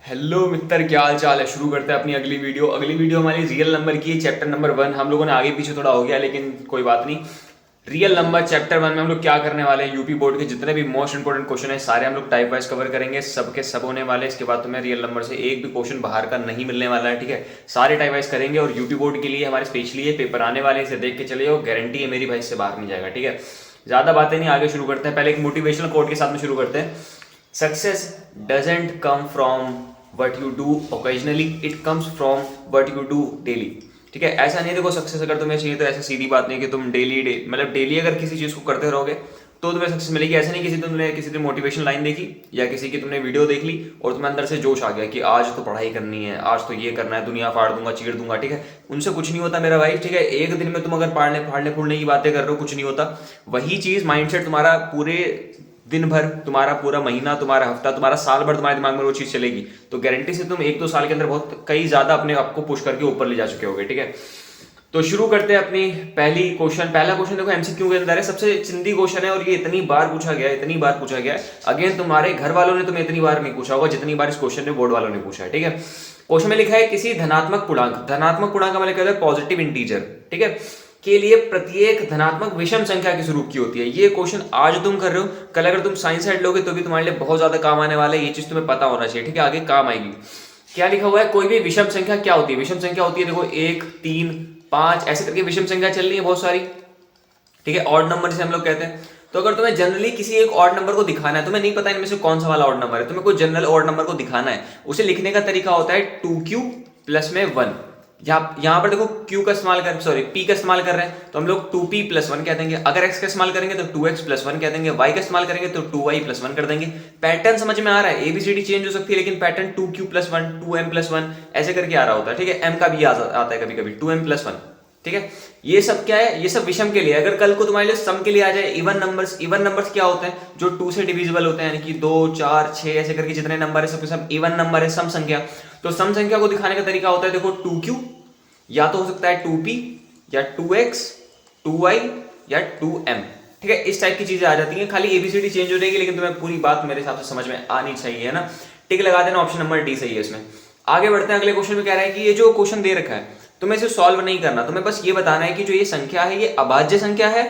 Hello मित्र, क्या हाल चाल है। शुरू करते हैं अपनी अगली वीडियो हमारी रियल नंबर की है, चैप्टर नंबर 1। हम लोगों ने आगे पीछे थोड़ा हो गया, लेकिन कोई बात नहीं। रियल नंबर चैप्टर 1 में हम लोग क्या करने वाले हैं, यूपी बोर्ड के जितने भी मोस्ट इंपोर्टेंट क्वेश्चन है सारे हम लोग टाइप वाइज कवर करेंगे। सबके सब होने वाले। इसके बाद तुम्हें रियल नंबर से एक भी क्वेश्चन बाहर का नहीं मिलने वाला है, ठीक है। सारे टाइप वाइज करेंगे और यूपी बोर्ड के लिए हमारे स्पेशली ये पेपर आने वाले, इसे देख के चले जाओ, गारंटी है मेरी भाई से बाहर नहीं जाएगा, ठीक है। ज्यादा बातें नहीं, आगे शुरू करते हैं। पहले एक मोटिवेशनल कोट के साथ में शुरू करते हैं। Success doesn't come from what you do occasionally, it comes from what you do daily, ठीक है। ऐसा नहीं है, देखो सक्सेस अगर तुम्हें चाहिए तो ऐसा सीधी बात नहीं कि तुम मतलब डेली अगर किसी चीज को करते रहोगे तो तुम्हें सक्सेस मिलेगी। ऐसा नहीं किसी तुमने किसी दिन मोटिवेशन लाइन देखी या किसी की तुमने वीडियो देख ली और तुम्हें अंदर से जोश आ गया कि आज तो पढ़ाई करनी है, आज तो ये करना है, दुनिया फाड़ दूंगा, चीर दूंगा, ठीक है। उनसे कुछ नहीं होता मेरा भाई, ठीक है। एक दिन में तुम अगर फाड़ने फूड़ने की बातें कर रहे हो, कुछ नहीं होता। वही चीज माइंडसेट तुम्हारा पूरे दिन भर, तुम्हारा पूरा महीना, तुम्हारा हफ्ता, तुम्हारा साल भर तुम्हारे दिमाग में वो चीज चलेगी तो गारंटी से तुम एक दो साल के अंदर बहुत कई ज्यादा अपने आप को पुश करके ऊपर ले जा चुके होगे, ठीक है। तो शुरू करते हैं अपनी पहला क्वेश्चन देखो एमसीक्यू के अंदर है, सबसे चिंदी क्वेश्चन है और ये इतनी बार पूछा गया है। अगेन तुम्हारे घर वालों ने तुम्हें इतनी बार नहीं पूछा होगा जितनी बार इस क्वेश्चन में बोर्ड वालों ने पूछा है, ठीक है। क्वेश्चन में लिखा है किसी धनात्मक पूर्णांक का मतलब क्या होता है, पॉजिटिव इंटीजर, ठीक है, के लिए प्रत्येक धनात्मक विषम संख्या किस रूप की होती है। ये क्वेश्चन आज तुम कर रहे हो, कल अगर तुम साइंस साइड लोगे तो भी तुम्हारे लिए बहुत ज्यादा काम आने वाला है। ये चीज तुम्हें पता होना चाहिए, ठीक है, आगे काम आएगी। क्या लिखा हुआ है, कोई भी विषम संख्या क्या होती है। विषम संख्या होती है, देखो 1, 3, 5 ऐसे करके विषम संख्या चल रही है बहुत सारी, ठीक है। ऑड नंबर से हम लोग कहते हैं। तो अगर तुम्हें जनरली किसी एक ऑड नंबर को दिखाना है, तुम्हें नहीं पता इनमें से कौन सा वाला ऑड नंबर है, तुम्हें कोई जनरल ऑड नंबर को दिखाना है, उसे लिखने का तरीका होता है 2q प्लस में 1। यहां पर देखो q का इस्तेमाल कर p का इस्तेमाल कर रहे हैं तो हम लोग 2p प्लस 1 कह देंगे। अगर x का इस्तेमाल करेंगे तो 2x प्लस 1 कह देंगे। y का इस्तेमाल करेंगे तो 2y प्लस 1 कर देंगे। पैटर्न समझ में आ रहा है, एबीसीडी चेंज हो सकती है लेकिन pattern 2q plus 1, 2m plus 1 ऐसे करके आ रहा होता है, ठीक है। m का भी आता है कभी कभी 2m प्लस 1, ठीक है। ये सब क्या है, ये सब विषम के लिए। अगर कल को तुम्हारे लिए सम के लिए आ जाए, इवन नंबर्स क्या होते हैं, जो 2 से डिविजिबल होते हैं, यानी कि 2, 4, 6 ऐसे करके जितने नंबर है सबके सब इवन नंबर है, सम संख्या। तो सम संख्या को दिखाने का तरीका होता है, देखो 2q या तो हो सकता है 2p या 2x, 2y या 2m, ठीक है। इस टाइप की चीजें आ जाती हैं, खाली एबीसीडी चेंज हो जाएगी लेकिन तुम्हें पूरी बात मेरे हिसाब से समझ में आनी चाहिए, है ना। टिक लगा देना, ऑप्शन नंबर डी सही है इसमें। आगे बढ़ते हैं, अगले क्वेश्चन में कह रहा है कि ये जो क्वेश्चन दे रखा है तुम्हें इसे सॉल्व नहीं करना, तुम्हें बस ये बताना है कि जो ये संख्या है ये अभाज्य संख्या है,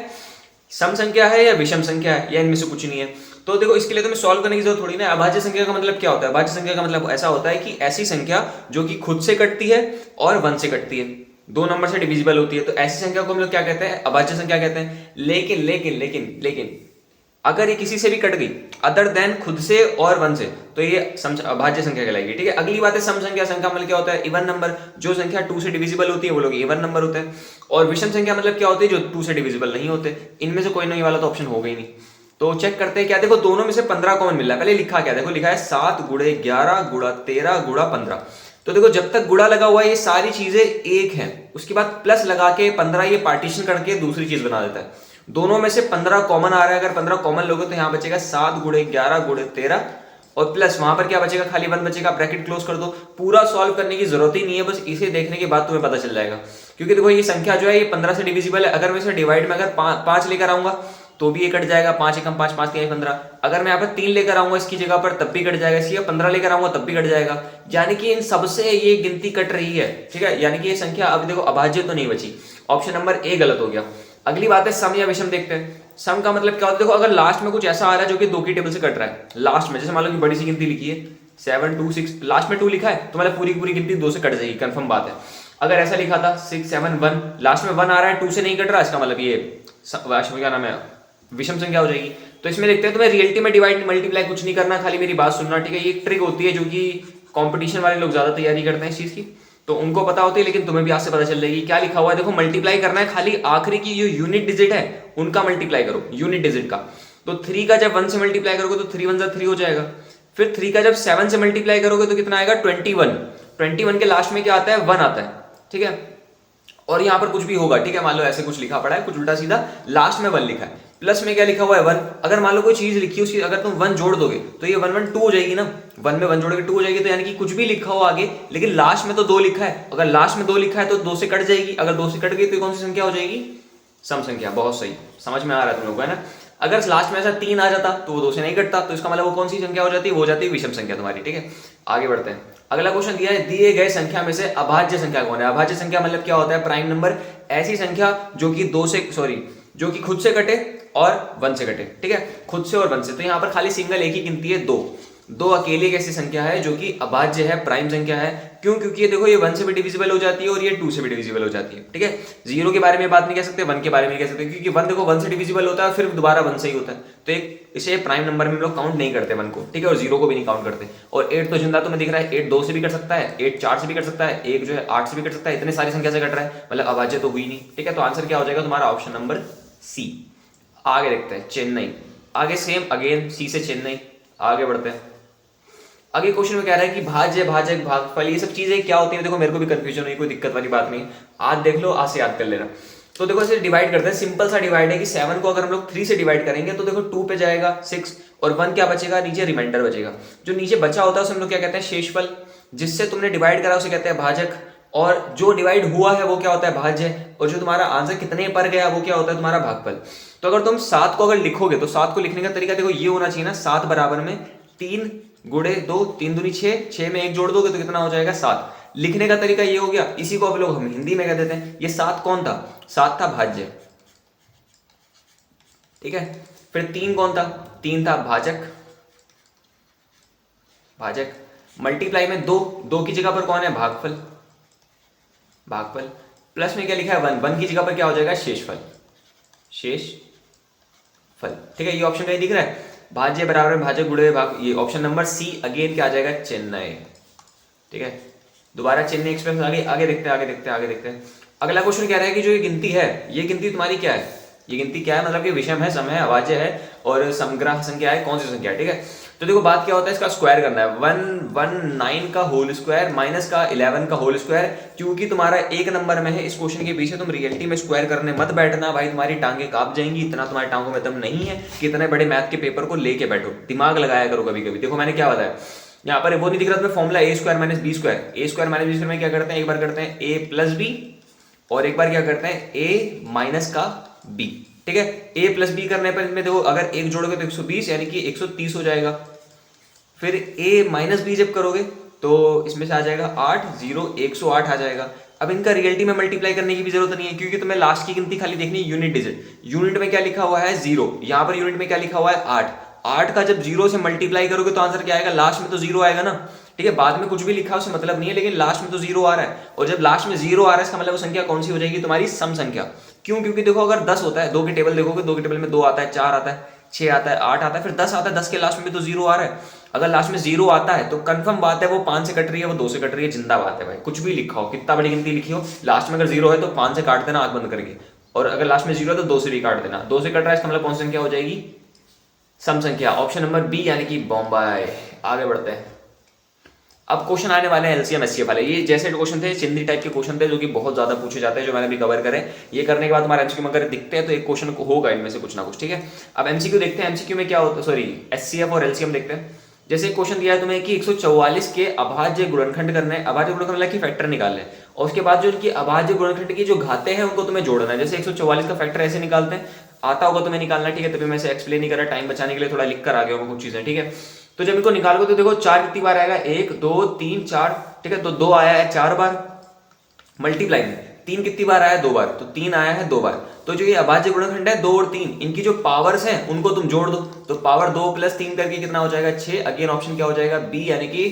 सम संख्या है या विषम संख्या है, या इनमें से कुछ नहीं है। तो देखो इसके लिए तुम्हें सॉल्व करने की जरूरत थोड़ी ना। अभाज्य संख्या का मतलब क्या होता है, अभाज्य संख्या का मतलब ऐसा होता है कि ऐसी संख्या जो कि खुद से कटती है और 1 से कटती है, 2 नंबर से डिविजिबल होती है, तो ऐसी संख्या को हम लोग क्या कहते हैं, अभाज्य संख्या कहते हैं। लेकिन अगर ये किसी से भी कट गई अदर देन खुद से और 1 से तो ये अभाज्य संख्या कहलाएगी, ठीक है। अगली बात है सम संख्या। मतलब क्या होता है, इवन नंबर। जो संख्या 2 से डिविजिबल होती है वो लोग इवन नंबर होते हैं। और विषम संख्या मतलब क्या होती है, जो 2 से डिविजिबल नहीं होते। इनमें से कोई नहीं वाला तो ऑप्शन होगा ही नहीं। तो चेक करते हैं क्या, देखो दोनों में से 15 कॉमन मिल रहा है। पहले लिखा क्या, देखो लिखा है 7 गुणे 11 गुणा 13 गुणा 15। तो देखो जब तक गुणा लगा हुआ है ये सारी चीजें एक हैं, उसके बाद प्लस लगा के 15 ये पार्टीशन करके दूसरी चीज बना देता है। दोनों में से 15 कॉमन आ रहा है, अगर 15 कॉमन लोगे तो यहाँ बचेगा 7 गुणे 11 गुणे 13 और प्लस वहां पर क्या बचेगा, खाली 1 बचेगा। ब्रैकेट क्लोज कर दो। पूरा सॉल्व करने की जरूरत ही नहीं है, बस इसे देखने के बाद तुम्हें पता चल जाएगा। क्योंकि देखो ये संख्या जो है ये 15 से डिविजिबल है। अगर मैं इसे डिवाइड में अगर 5 लेकर आऊंगा तो भी ये कट जाएगा, 5 एकम 5, 5 3 15। अगर मैं यहाँ पर 3 लेकर आऊंगा इसकी जगह पर तब भी कट जाएगा, इसकी 15 लेकर आऊंगा तब भी कट जाएगा। यानी कि इन सबसे ये गिनती कट रही है, ठीक है। यानी कि ये संख्या अब देखो अभाज्य तो नहीं बची। ऑप्शन नंबर ए गलत हो गया। अगली बात है सम या विषम। देखते हैं सम का मतलब क्या होता है। देखो अगर लास्ट में कुछ ऐसा आ रहा है जो कि 2 की टेबल से कट रहा है, लास्ट में जैसे मान लो कि बड़ी सी गिनती लिखी है 7 2 6, लास्ट में 2 लिखा है तो मतलब पूरी गिनती 2 से कट जाएगी, कंफर्म बात है। अगर ऐसा लिखा था 6 7 1, लास्ट में 1 आ रहा है 2 से नहीं कट रहा, इसका मतलब ये क्या नाम है, विषम संख्या हो जाएगी। तो इसमें देखते हैं तुम्हें रियलिटी में डिवाइड मल्टीप्लाई कुछ नहीं करना, खाली मेरी बात सुनना, ठीक है। ये एक ट्रिक होती है जो कि कंपटीशन वाले लोग ज्यादा तैयारी करते हैं इस चीज की, तो उनको पता होती है, लेकिन तुम्हें भी आज से पता चल जाएगी। क्या लिखा हुआ है, देखो मल्टीप्लाई करना है, खाली आखिरी की जो यूनिट डिजिट है उनका मल्टीप्लाई करो, यूनिट डिजिट का। तो 3 का जब 1 से मल्टीप्लाई करोगे तो 3 1 जा 3 हो जाएगा। फिर 3 का जब 7 से मल्टीप्लाई करोगे तो कितना आएगा, 21 के लास्ट में क्या आता है, 1 आता है, ठीक है। और यहां पर कुछ भी होगा, ठीक है, मान लो ऐसे कुछ लिखा पड़ा है, कुछ उल्टा सीधा, लास्ट में 1 लिखा है, प्लस में क्या लिखा हुआ है 1। अगर मान लो कोई चीज लिखी है उसकी अगर तुम 1 जोड़ दोगे तो ये 1 1 2 हो जाएगी ना, 1 में 1 जोड़ोगे 2 हो जाएगी। तो यानी कि कुछ भी लिखा हो आगे, लेकिन लास्ट में तो 2 लिखा है, अगर लास्ट में 2 लिखा है तो 2 से कट जाएगी। अगर 2 से कट गई तो कौन सी संख्या हो जाएगी, सम संख्या। बहुत सही, समझ में आ रहा है तुम लोगों को, है ना। अगर लास्ट में ऐसा 3 आ जाता तो वो 2 से नहीं कटता, तो इसका मतलब वो कौन सी संख्या हो जाती है, वो हो जाती है विषम संख्या तुम्हारी। ठीक है, आगे बढ़ते हैं। अगला क्वेश्चन दिया है, दिए गए संख्या में से अभाज्य संख्या कौन है। अभाज्य संख्या मतलब क्या होता है, प्राइम नंबर, ऐसी संख्या जो कि जो कि खुद से कटे और 1 से कटे। ठीक है, खुद से और 1 से, तो यहाँ पर खाली सिंगल एक ही गिनती है, दो अकेली एक ऐसी संख्या है जो कि अभाज्य है, प्राइम संख्या है। क्यों? क्योंकि ये देखो, ये 1 से भी डिविजिबल हो जाती है और ये 2 से भी डिविजिबल हो जाती है। ठीक है, 0 के बारे में बात नहीं कह सकते, 1 के बारे में कह सकते, क्योंकि 1 देखो 1 से डिविजिबल होता है फिर दोबारा 1 से ही होता है, तो एक इसे प्राइम नंबर में हम लोग काउंट नहीं करते 1 को। ठीक है, और 0 को भी नहीं काउंट करते। और 8 तो जिंदा तुम्हें दिख रहा है, 8 2 से भी कर सकता है, 8 4 से भी कर सकता है, 1 जो है 8 से भी कर सकता है, इतने सारी संख्या से कट रहा है, मतलब अभाज्य तो हुई नहीं। ठीक है, तो आंसर क्या हो जाएगा तुम्हारा, ऑप्शन नंबर सी। आगे देखते हैं, चेन्नई। आगे सेम अगेन सी से चेन्नई, आगे बढ़ते हैं। आगे क्वेश्चन में कह रहा है कि भाज्य, भाजक, भागफल, ये सब चीजें क्या होती है। देखो मेरे को भी कंफ्यूजन हुई, कोई दिक्कत वाली बात नहीं, आज देख लो, आज से याद कर लेना। तो देखो इसे डिवाइड करते हैं, सिंपल सा डिवाइड है कि 7 को अगर हम लोग 3 से डिवाइड करेंगे तो देखो 2 पे जाएगा 6 और 1 क्या बचेगा, नीचे रिमाइंडर बचेगा। जो नीचे बचा होता है उसे हम लोग क्या कहते हैं, शेषफल। जिससे तुमने डिवाइड करा उसे कहते हैं भाजक, और जो डिवाइड हुआ है वो क्या होता है, भाज्य, और जो तुम्हारा आंसर कितने पर गया वो क्या होता है, तुम्हारा भागफल। तो अगर तुम 7 को अगर लिखोगे तो 7 को लिखने का तरीका देखो ये होना चाहिए ना, 7 बराबर में 3 गुणे 2, 3 दूनी 6, 6 में 1 जोड़ दोगे तो कितना हो जाएगा, 7। लिखने का तरीका ये हो गया, इसी को अब लोग हम हिंदी में कह देते हैं। ये 7 कौन था, 7 था भाज्य। ठीक है, फिर 3 कौन था, 3 था भाजक। मल्टीप्लाई में 2 की जगह पर कौन है, भागफल। प्लस में क्या लिखा है, 1 की जगह पर क्या हो जाएगा, शेषफल। ठीक है, ये ऑप्शन कहीं दिख रहा है, भाज्य बराबर भाजक गुणे भाग, ये ऑप्शन नंबर सी अगेन क्या आ जाएगा, चेन्नई। ठीक है, दोबारा चेन्नई एक्सप्रेस। आगे देखते हैं। अगला क्वेश्चन कह रहा है कि जो ये गिनती है, ये गिनती तुम्हारी क्या है, ये गिनती क्या है, मतलब कि विषम है, सम है, अभाज्य है और समग्र संख्या है, कौन सी संख्या है। ठीक है, तो देखो बात क्या होता है, इसका स्क्वायर करना है, 119 का होल स्क्वायर माइनस का 11 का होल स्क्वायर। क्योंकि तुम्हारा 1 नंबर में है, इस क्वेश्चन के पीछे तुम रियलिटी में स्क्वायर करने मत बैठना भाई, तुम्हारी टांगे कांप जाएंगी। इतना तुम्हारी टांगों में दम नहीं है कि इतने बड़े मैथ के पेपर को लेके बैठो, दिमाग लगाया करो कभी कभी। देखो मैंने क्या बताया, यहाँ पर वो नहीं दिख रहा तुम्हें फॉर्मूला, ए स्क्वायर माइनस बी स्क्वायर। ए स्क्वायर माइनस बी स्क्वायर में क्या करते हैं, एक बार करते हैं ए प्लस बी और एक बार क्या करते हैं ए माइनस का बी। ठीक है, ए प्लस बी करने पर इसमें देखो अगर एक जोड़ोगे तो 120 यानी कि 130 हो जाएगा। फिर a माइनस बी जब करोगे तो इसमें से आ जाएगा 8, 0, 108 आ जाएगा। अब इनका रियलिटी में मल्टीप्लाई करने की भी जरूरत नहीं है, क्योंकि तुम्हें लास्ट की गिनती खाली देखनी है, यूनिट डिजिट। यूनिट में क्या लिखा हुआ है, 0, यहाँ पर यूनिट में क्या लिखा हुआ है, 8 का जब 0 से मल्टीप्लाई करोगे तो आंसर क्या आएगा, लास्ट में तो 0 आएगा ना। ठीक है, बाद में कुछ भी लिखा उससे मतलब नहीं है, लेकिन लास्ट में तो 0 आ रहा है, और जब लास्ट में 0 आ रहा है इसका मतलब वो संख्या कौन सी हो जाएगी, तुम्हारी सम संख्या। क्यों? क्योंकि देखो अगर 10 होता है, 2 की टेबल देखोगे, 2 की टेबल में 2 आता है, 4 आता है, 6 आता है, 8 आता है, फिर 10 आता है, 10 के लास्ट में भी तो 0 आ रहा है। अगर लास्ट में 0 आता है तो कंफर्म बात है वो 5 से कट रही है, वो 2 से कट रही है, जिंदा बात है भाई। कुछ भी लिखा हो, कितना बड़ी गिनती लिखी हो, लास्ट में अगर 0 है तो 5 से काट देना आंख बंद करके, और अगर लास्ट में 0 है तो 2 से भी काट देना। 2 से कट रहा है इसका मतलब कौन सी संख्या हो जाएगी, सम संख्या, ऑप्शन नंबर बी यानी कि बॉम्बे। आगे बढ़ते हैं, अब क्वेश्चन आने वाले हैं एलसीएम एचसीएफ वाले। ये जैसे क्वेश्चन थे चिंदी टाइप के क्वेश्चन थे जो कि बहुत ज्यादा पूछे जाते हैं, जो मैंने भी कवर करे। ये करने के बाद हमारे एमसीक्यू में अगर दिखते हैं तो एक क्वेश्चन होगा इनमें से कुछ ना कुछ। ठीक है, अब एमसीक्यू देखते हैं, एमसीक्यू में क्या होता है, सॉरी एचसीएफ और एलसीएम देखते हैं। जैसे क्वेश्चन दिया है तुम्हें कि 144 के अभाज्य गुणनखंड करने, अभाज्य गुणनखंड की फैक्टर निकालने, और उसके बाद जो उनकी अभाज्य गुणनखंड की जो घाते हैं उनको तुम्हें जोड़ना है। जैसे 144 का फैक्टर ऐसे निकालते हैं, आता होगा तुम्हें निकालना। ठीक है, तभी मैं इसे एक्सप्लेन नहीं कर रहा, टाइम बचाने के लिए थोड़ा लिख कर आ गया हूँ कुछ चीजें। ठीक है, तो जब इनको निकालोगे तो देखो 4 कितनी बार आएगा, 1 2 3 4। ठीक है, तो 2 आया है 4 बार, मल्टीप्लाई में 3 कितनी बार आया है, 2 बार, तो 3 आया है 2 बार। तो जो ये अभाज्य गुणनखंड है 2 और 3, इनकी जो पावर्स हैं उनको तुम जोड़ दो, तो पावर 2 + 3 करके कितना हो जाएगा, 6। अगेन ऑप्शन क्या हो जाएगा, बी यानी कि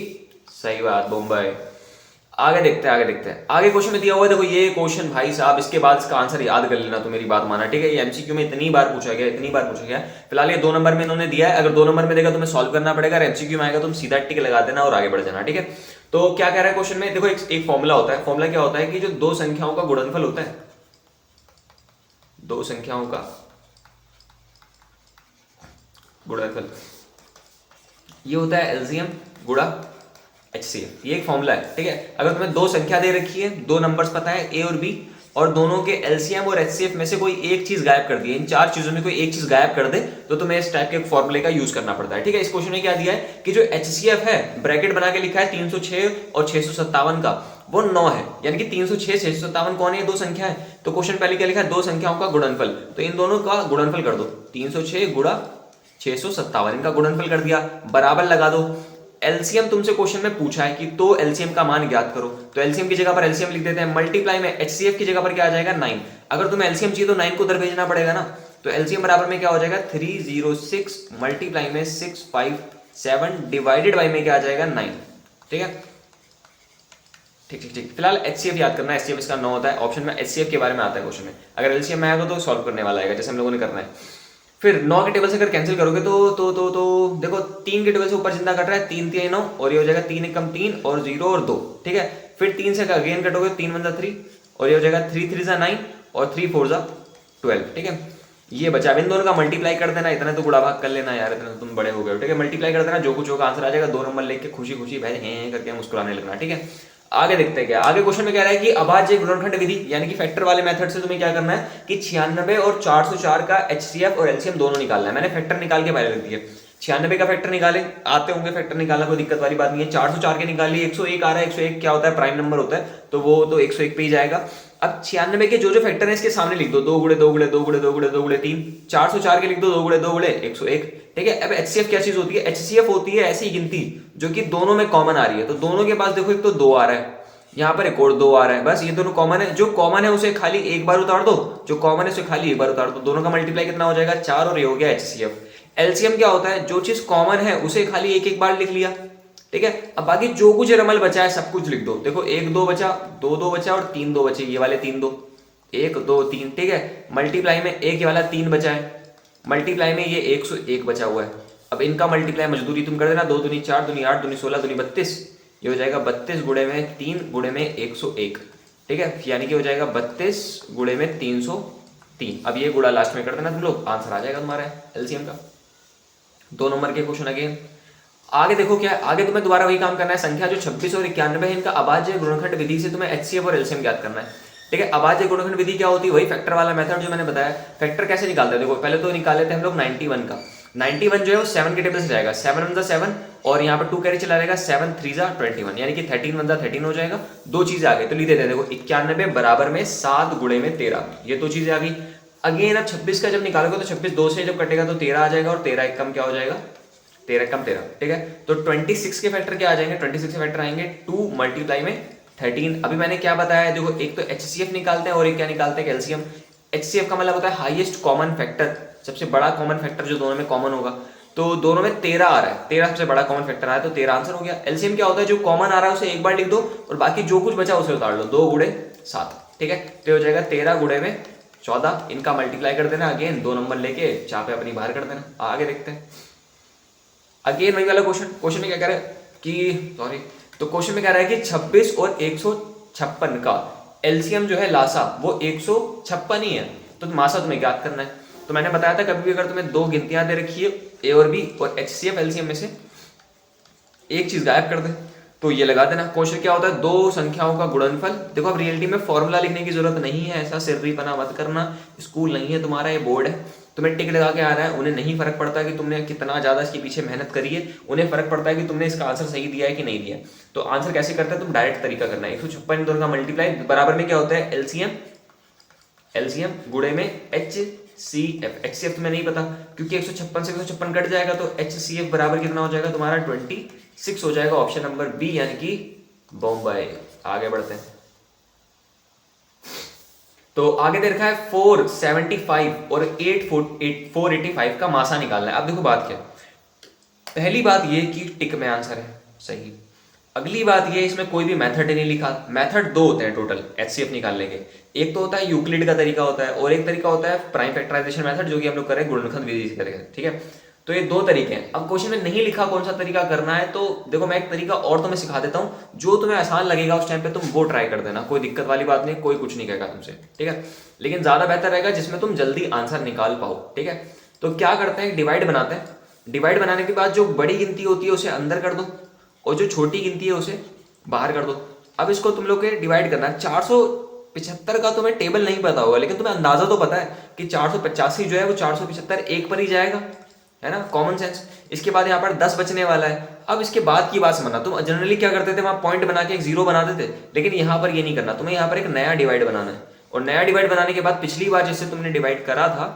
सही बात, बॉम्बे। आगे देखते हैं, आगे क्वेश्चन में दिया हुआ है, देखो ये क्वेश्चन भाई साहब, इसके बाद इसका आंसर याद कर लेना, तो मेरी बात माना। ठीक है, ये एमसीक्यू में इतनी बार पूछा गया। फिलहाल ये 2 नंबर में इन्होंने दिया है, अगर 2 नंबर में देगा तुम्हें सॉल्व करना पड़ेगा, अगर एमसीक्यू में आएगा तुम सीधा टिक लगा देना और आगे बढ़ जाना। ठीक है, तो क्या कह रहा है क्वेश्चन में, देखो एक फॉर्मूला होता है। फॉर्मूला क्या होता है कि जो 2 संख्याओं का गुणनफल होता है, 2 संख्याओं का गुणनफल, ये होता है एलसीएम गुणा एचसीएफ। ये एक फॉर्मूला है। ठीक है, अगर तुम्हें 2 संख्या दे रखी है, 2 नंबर्स पता है ए और बी, और दोनों के एलसीएम और एचसीएफ में से कोई एक चीज गायब कर दी है, इन चार चीजों में कोई एक चीज गायब कर दे तो तुम्हें इस टाइप के फॉर्मूले का यूज करना पड़ता है। ठीक है, इस क्वेश्चन में क्या दिया है कि जो एचसीएफ है ब्रैकेट बना के लिखा है 306 और 657 का, वो 9 है, यानी कि 306 657 कौन है, ये दो संख्या है। तो क्वेश्चन पहले क्या लिखा है, दो संख्याओं का गुणनफल, तो इन दोनों का गुणनफल कर दो, 306 गुणा 657, इनका गुणनफल कर दिया, बराबर लगा दो। एलसीएम तुमसे क्वेश्चन में पूछा है कि तो एलसीएम का मान ज्ञात करो, तो एलसीएम की जगह पर एलसीएम लिख देते हैं, मल्टीप्लाई में एचसीएफ की जगह पर क्या आ जाएगा 9। अगर तुम्हें एलसीएम चाहिए तो 9 को उधर भेजना पड़ेगा ना, तो एलसीएम बराबर में क्या हो जाएगा 306 मल्टीप्लाई में 657 डिवाइडेड बाई में क्या आ जाएगा 9। ठीक है, ठीक ठीक ठीक। फिलहाल एचसीएफ याद करना है, एचसीएफ इसका 9 होता है, ऑप्शन में एचसीएफ के बारे में आता है क्वेश्चन में, अगर एलसीएम में आएगा तो सॉल्व करने वाला है जैसे हम लोगों ने करना है। फिर 9 के टेबल से अगर कैंसिल करोगे तो देखो 3 के टेबल से ऊपर जितना कट रहा है 3 3 9 और ये हो जाएगा 3 एकम 3 और 0 और 2। ठीक है, फिर 3 से अगेन कटोगे 3 1 3 और ये हो जाएगा 3 3 9 और 3 4 12। ठीक है, ये बचा, अब इन दोनों का मल्टीप्लाई कर देना, इतना तो गुणा भाग कर लेना यार, इतना तो तुम बड़े हो गए हो। ठीक है, मल्टीप्लाई कर देना, जो कुछ होगा आंसर आ जाएगा, 2 नंबर लेके खुशी खुशी भाई हैं करके मुस्कुराने लगना। ठीक है, आगे देखते हैं क्या आगे क्वेश्चन में कह रहा है कि अभाज्य गुणनखंड विधि यानी कि फैक्टर वाले मेथड से तुम्हें क्या करना है कि 96 और 404 का एचसीएफ और एलसीएम दोनों निकालना है। मैंने फैक्टर निकाल के पहले लिख दिया, 96 का फैक्टर निकाले, आते होंगे फैक्टर निकालना, कोई दिक्कत वाली बात नहीं है। 404 के निकाल लिए, 101 आ रहा है, 101 क्या होता है प्राइम नंबर होता है, तो वो तो 101 पे ही जाएगा। अब 96 के जो फैक्टर है इसके सामने लिख दो, 2 गुणे 2 गुणे 2 गुणे 2 गुणे 2 गुणे 3, 404 के लिख दो 2 गुणे 2 गुणे 101। ठीक है, अब एचसीएफ क्या चीज होती है, एचसीएफ होती है ऐसी गिनती जो कि दोनों में कॉमन आ रही है, तो दोनों के पास देखो एक तो 2 आ रहा है, यहाँ पर एक और 2 आ रहा है, बस ये दोनों कॉमन है, जो कॉमन है उसे खाली एक बार उतार दो, जो कॉमन है उसे खाली एक बार उतार दो, दोनों का मल्टीप्लाई कितना हो जाएगा 4 और ये हो गया एचसीएफ। एलसीएम क्या होता है, जो चीज कॉमन है उसे खाली एक एक बार लिख लिया। ठीक है, अब बाकी जो कुछ रमल बचा है सब कुछ लिख दो, देखो 1 2 बचा, 2 2 बचा और 3 2 बचे, ये वाले 3 2, 1 2 3। ठीक है, मल्टीप्लाई में एक ये वाला 3 बचा है, मल्टीप्लाई में ये 101 बचा हुआ है। अब इनका मल्टीप्लाई मजदूरी तुम कर देना, 2 दूनी 4 दूनी 8 दूनी 16 दूनी 32, ये हो जाएगा 32 गुणे में 3 गुणे में 101। ठीक है, यानी कि हो जाएगा 32 गुणे में 303। अब ये गुणा लास्ट में कर देना तुम लोग, आंसर आ जाएगा तुम्हारा एलसीएम का। 2 नंबर के क्वेश्चन अगेन आगे देखो क्या है, आगे तुम्हें दोबारा वही काम करना है, संख्या जो 26 और 91 है इनका अभाज्य गुणनखंड विधि से तुम्हें एचसीएफ और एलसीएम ज्ञात करना है। ठीक है, अभाज्य गुणनखंड विधि क्या होती है, वही फैक्टर वाला मेथड जो मैंने बताया। फैक्टर कैसे निकालते हैं, देखो पहले तो निकाल लेते हैं हम लोग 91 का, 91 जो है वो 7 के टेबल से जाएगा, 7 1 7 और यहाँ पर 2 कैरी चला रहेगा, 7 3 21, यानी कि 13 1 13 हो जाएगा। दो चीजें आ गई तो लिख देते हैं, देखो 91 बराबर में 7 गुणे में 13, ये दो चीजें आ गई। अगेन अब 26 का जब निकालोगे तो 26 2 से जब कटेगा तो 13 आ जाएगा और 13 एक कम क्या हो जाएगा 13 कम 13। ठीक है, तो 26 के फैक्टर क्या आ जाएंगे, 26 के फैक्टर आएंगे 2 मल्टीप्लाई में 13। अभी मैंने क्या बताया, देखो एक तो एचसीएफ निकालते हैं और एक क्या निकालते हैं एलसीएम। एचसीएफ का मतलब होता है हाईएस्ट कॉमन फैक्टर, सबसे बड़ा कॉमन फैक्टर जो दोनों में कॉमन होगा, तो दोनों में 13 आ रहा है, 13 सबसे बड़ा कॉमन फैक्टर आया तो 13 आंसर हो गया। एलसीएम क्या होता है, जो कॉमन आ रहा है उसे एक बार लिख दो और बाकी जो कुछ बचा उसे उतार लो, 2 गुणे 7। ठीक है, तो हो जाएगा 13 गुणे में 14, इनका मल्टीप्लाई कर देना, अगेन 2 नंबर लेके चापे अपनी बाहर कर देना। आगे देखते हैं अगेन वही वाला क्वेश्चन में क्या कह रहा है कि सॉरी, तो क्वेश्चन में कह रहा है कि 26 और 156 का एलसीएम जो है लासा वो 156 ही है, तो मासा तुम्हें ज्ञात करना है। तो मैंने बताया था कभी भी अगर तुम्हें दो गिनतियां दे रखी है ए और बी और एचसीएफ एलसीएम में से एक चीज गायब कर दे तो ये लगा देना। क्वेश्चन क्या होता है, दो संख्याओं का गुणनफल। देखो अब रियलिटी में फॉर्मूला लिखने की जरूरत नहीं है, ऐसा सिर्रीपना मत करना, स्कूल नहीं है तुम्हारा, ये बोर्ड है, तुम्हें टिक लगा के आ रहा है। उन्हें नहीं फर्क पड़ता कि तुमने कितना ज्यादा इसके पीछे मेहनत करी है, उन्हें फर्क पड़ता है कि तुमने इसका आंसर सही दिया है कि नहीं दिया। तो आंसर कैसे करता है, तुम डायरेक्ट तरीका करना है, 156 दोनों का मल्टीप्लाई बराबर में क्या होता है एलसीएम गुणे में एचसीएफ। एचसीएफ तुम्हें नहीं पता क्योंकि 156 से 156 कट जाएगा तो एचसीएफ बराबर कितना हो जाएगा तुम्हारा 26 हो जाएगा, ऑप्शन नंबर बी यानी कि बॉम्बे। आगे बढ़ते हैं, तो आगे दे रखा है 475 और 485 का मासा निकालना है। अब देखो बात क्या, पहली बात ये कि टिक में आंसर है सही। अगली बात ये, इसमें कोई भी मेथड नहीं लिखा। मेथड दो होते हैं टोटल एचसीएफ निकालने के, एक तो होता है यूक्लिड का तरीका होता है और एक तरीका होता है प्राइम फैक्टराइजेशन मेथड जो कि हम लोग करें गुणनखंड विधि से करेंगे। ठीक है, तो ये दो तरीके हैं। अब क्वेश्चन में नहीं लिखा कौन सा तरीका करना है, तो देखो मैं एक तरीका और तुम्हें सिखा देता हूं, जो तुम्हें आसान लगेगा उस टाइम पे तुम वो ट्राई कर देना, कोई दिक्कत वाली बात नहीं, कोई कुछ नहीं कहेगा तुमसे। ठीक है, लेकिन ज्यादा बेहतर रहेगा जिसमें तुम जल्दी आंसर निकाल पाओ। ठीक है, तो क्या करते हैं, डिवाइड बनाते हैं। डिवाइड बनाने के बाद जो बड़ी गिनती होती है उसे अंदर कर दो और जो छोटी गिनती है उसे बाहर कर दो। अब इसको तुम लोग के डिवाइड करना है, 475 का तुम्हें टेबल नहीं पता होगा, लेकिन तुम्हें अंदाजा तो पता है कि 485 जो है वो 475 एक पर ही जाएगा, है ना, कॉमन सेंस। इसके बाद यहाँ पर 10 बचने वाला है। अब इसके बाद की बात समझना, तुम जनरली क्या करते थे, वहां पॉइंट बना के एक जीरो बना देते, लेकिन यहाँ पर ये नहीं करना, तुम्हें यहाँ पर एक नया डिवाइड बनाना है, और नया डिवाइड बनाने के बाद पिछली बार जिससे तुमने डिवाइड करा था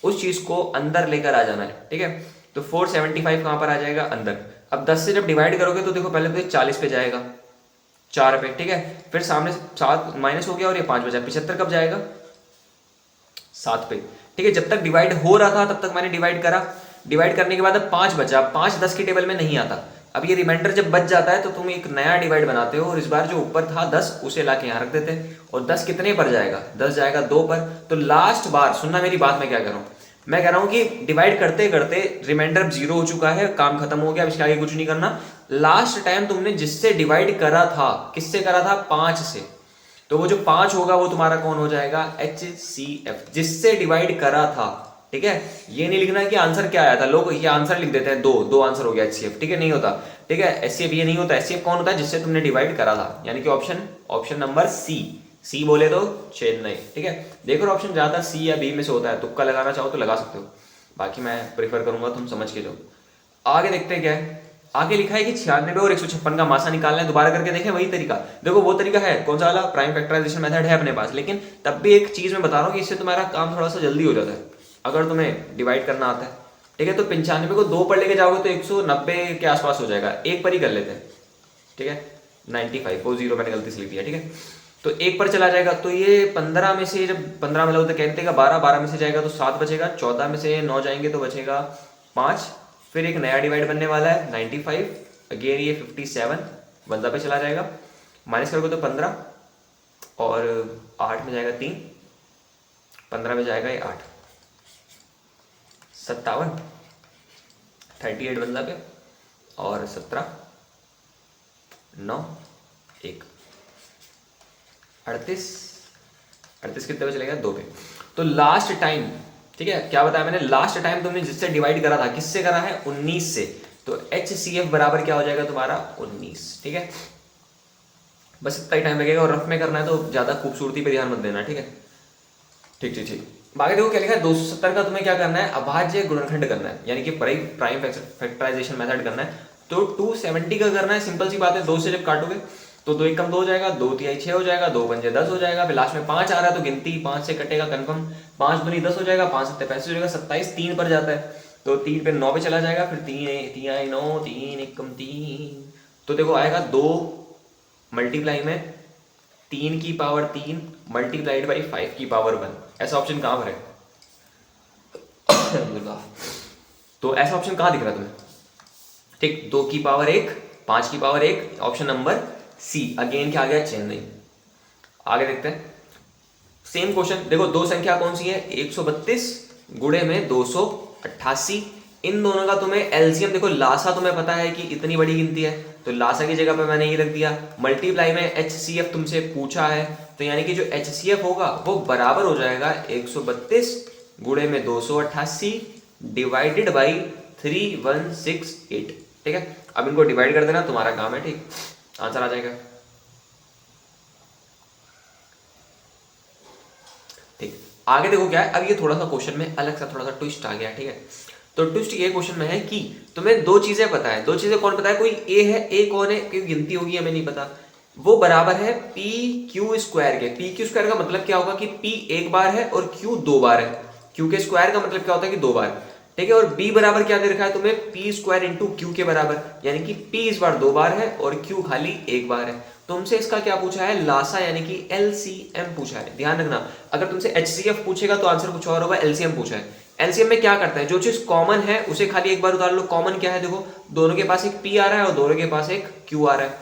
उस चीज को अंदर लेकर आ जाना है, ठीक है। तो 475 कहां पर आ जाएगा, अंदर। अब 10 से जब डिवाइड करोगे तो देखो पहले तो 40 पे जाएगा, 4 पे, ठीक है। फिर सामने 7 माइनस हो गया और ये 5 बचा, 75 कब जाएगा, 7 पे, ठीक है। जब तक डिवाइड हो रहा था तब तक मैंने डिवाइड करा, डिवाइड करने के बाद अब 5 बचा, 5 10 के टेबल में नहीं आता। अब ये रिमाइंडर जब बच जाता है तो तुम एक नया डिवाइड बनाते हो, और इस बार जो ऊपर था 10 उसे लाके यहाँ रख देते हैं, और 10 कितने पर जाएगा, 10 जाएगा 2 पर। तो लास्ट बार सुनना मेरी बात, मैं क्या कर रहा हूँ, मैं कह रहा हूं कि डिवाइड करते करते रिमाइंडर अब 0 हो चुका है, काम खत्म हो गया, अब इसके आगे कुछ नहीं करना। लास्ट टाइम तुमने जिससे डिवाइड करा था, किससे करा था, 5 से, तो वो जो 5 होगा वो तुम्हारा कौन हो जाएगा, HCF, जिससे डिवाइड करा था, ठीक है। ये नहीं लिखना कि आंसर क्या आया था, लोग ये आंसर लिख देते हैं, दो आंसर हो गया HCF, ठीक है, नहीं होता, ठीक है। HCF ये नहीं होता, HCF कौन होता है, जिससे तुमने डिवाइड करा था, यानी कि ऑप्शन नंबर सी बोले तो चेन्नई, ठीक है। देखो ऑप्शन ज्यादा सी या बी में से होता है, तुक्का लगाना चाहो तो लगा सकते हो, बाकी मैं प्रेफर करूंगा तुम समझ के जाओ। आगे देखते हैं क्या है, आगे लिखा है कि 96 और 156 का मासा निकालना है। दोबारा करके देखें वही तरीका, देखो वो तरीका है कौन सा वाला, प्राइम फैक्टराइजेशन मेथड है अपने पास, लेकिन तब भी एक चीज मैं बता रहा हूँ कि इससे तुम्हारा काम थोड़ा सा जल्दी हो जाता है अगर तुम्हें डिवाइड करना आता है, ठीक है। तो 95 को 2 पर लेके जाओगे तो 190 के आसपास हो जाएगा, एक पर ही कर लेते हैं, ठीक है। 95 को 0 मैंने गलती से लिख दिया, ठीक है, तो एक पर चला जाएगा। तो ये 15 में से जब 15 में लगो तो कहते हैं 12 में से जाएगा तो 7 बचेगा, 14 में से 9 जाएंगे तो बचेगा 5, फिर एक नया डिवाइड बनने वाला है 95, अगेन ये 57 1 पे चला जाएगा, माइनस करोगे तो 15 और 8 में जाएगा 3, 15 में जाएगा ये 8, 57 38 1 पे, और 17 9 1 38 कितने पे चलेगा, 2 पे। तो लास्ट टाइम, ठीक है, क्या बताया मैंने, लास्ट टाइम तुमने जिससे डिवाइड करा था, किससे करा है, 19 से, तो HCF बराबर क्या हो जाएगा तुम्हारा, 19, ठीक है। बस इतना ही टाइम लगेगा, और रफ में करना है तो ज्यादा खूबसूरती पे ध्यान मत देना, ठीक है, ठीक। बाकी देखो क्या लिखा है, 270 का तुम्हें क्या करना है, अभाज्य गुणनखंड करना है, यानी कि प्राइम फैक्टराइजेशन मेथड करना है। तो 270 का करना है, सिंपल सी बात है, 2 से जब काटोगे तो 2 1 कम 2 हो जाएगा, 2 3 6 हो जाएगा, 2 5 10 हो जाएगा, फिर लास्ट में 5 आ रहा है तो गिनती 5 से कटेगा कंफर्म, 5 दूनी 10 हो जाएगा, 5 7 35 हो जाएगा, 27 3 पर जाता है, तो 3 पे 9 पे चला जाएगा, फिर 3 आई 9, 3 1 कम 3, तो देखो आएगा 2 मल्टीप्लाई में 3 की पावर 3 मल्टीप्लाइड बाई 5 की पावर 1, ऐसा ऑप्शन कहां पर है तो ऐसा ऑप्शन कहां दिख रहा है तुम्हें, ठीक, 2 की पावर 1 5 की power 1, option number C, again क्या आ गया, चेन्नई। आगे देखते हैं सेम क्वेश्चन, देखो दो संख्या कौन सी है, 132 गुणे में 288, इन दोनों का तुम्हें एलसीएम, देखो लासा तुम्हें पता है कि इतनी बड़ी गिनती है, तो लासा की जगह पे मैंने ये रख दिया, मल्टीप्लाई में HCF तुमसे पूछा है, तो यानी कि जो HCF होगा वो बराबर हो जाएगा 132 गुणे में 288 डिवाइडेड बाई 3168, ठीक है। अब इनको डिवाइड कर देना, तुम्हारा काम है, ठीक, आंसर आ जाएगा, ठीक। आगे देखो क्या है, अब ये थोड़ा सा क्वेश्चन में अलग सा थोड़ा सा ट्विस्ट आ गया, ठीक है। तो ट्विस्ट ये क्वेश्चन में है कि तुम्हें 2 चीजें पता है, 2 चीजें कौन पता है, कोई ए है, ए कौन है, क्योंकि गिनती होगी हमें नहीं पता, वो बराबर है PQ स्क्वायर के। PQ स्क्वायर का मतलब क्या होगा कि P एक बार है और Q 2 बार है, Q के स्क्वायर का मतलब क्या होता है कि 2 बार, ठीक है। और B बराबर क्या दे रखा है तुम्हें, P स्क्वायर इंटू Q के बराबर, यानी कि P इस बार 2 बार है और Q खाली 1 बार है। तुमसे इसका क्या पूछा है, लासा यानी कि LCM पूछा है। ध्यान रखना, अगर तुमसे HCF पूछेगा तो आंसर कुछ और होगा, LCM पूछा है। LCM में क्या करता है, जो चीज कॉमन है उसे खाली एक बार उतार लो। कॉमन क्या है, देखो दोनों के पास एक P आ रहा है और दोनों के पास एक Q आ रहा है,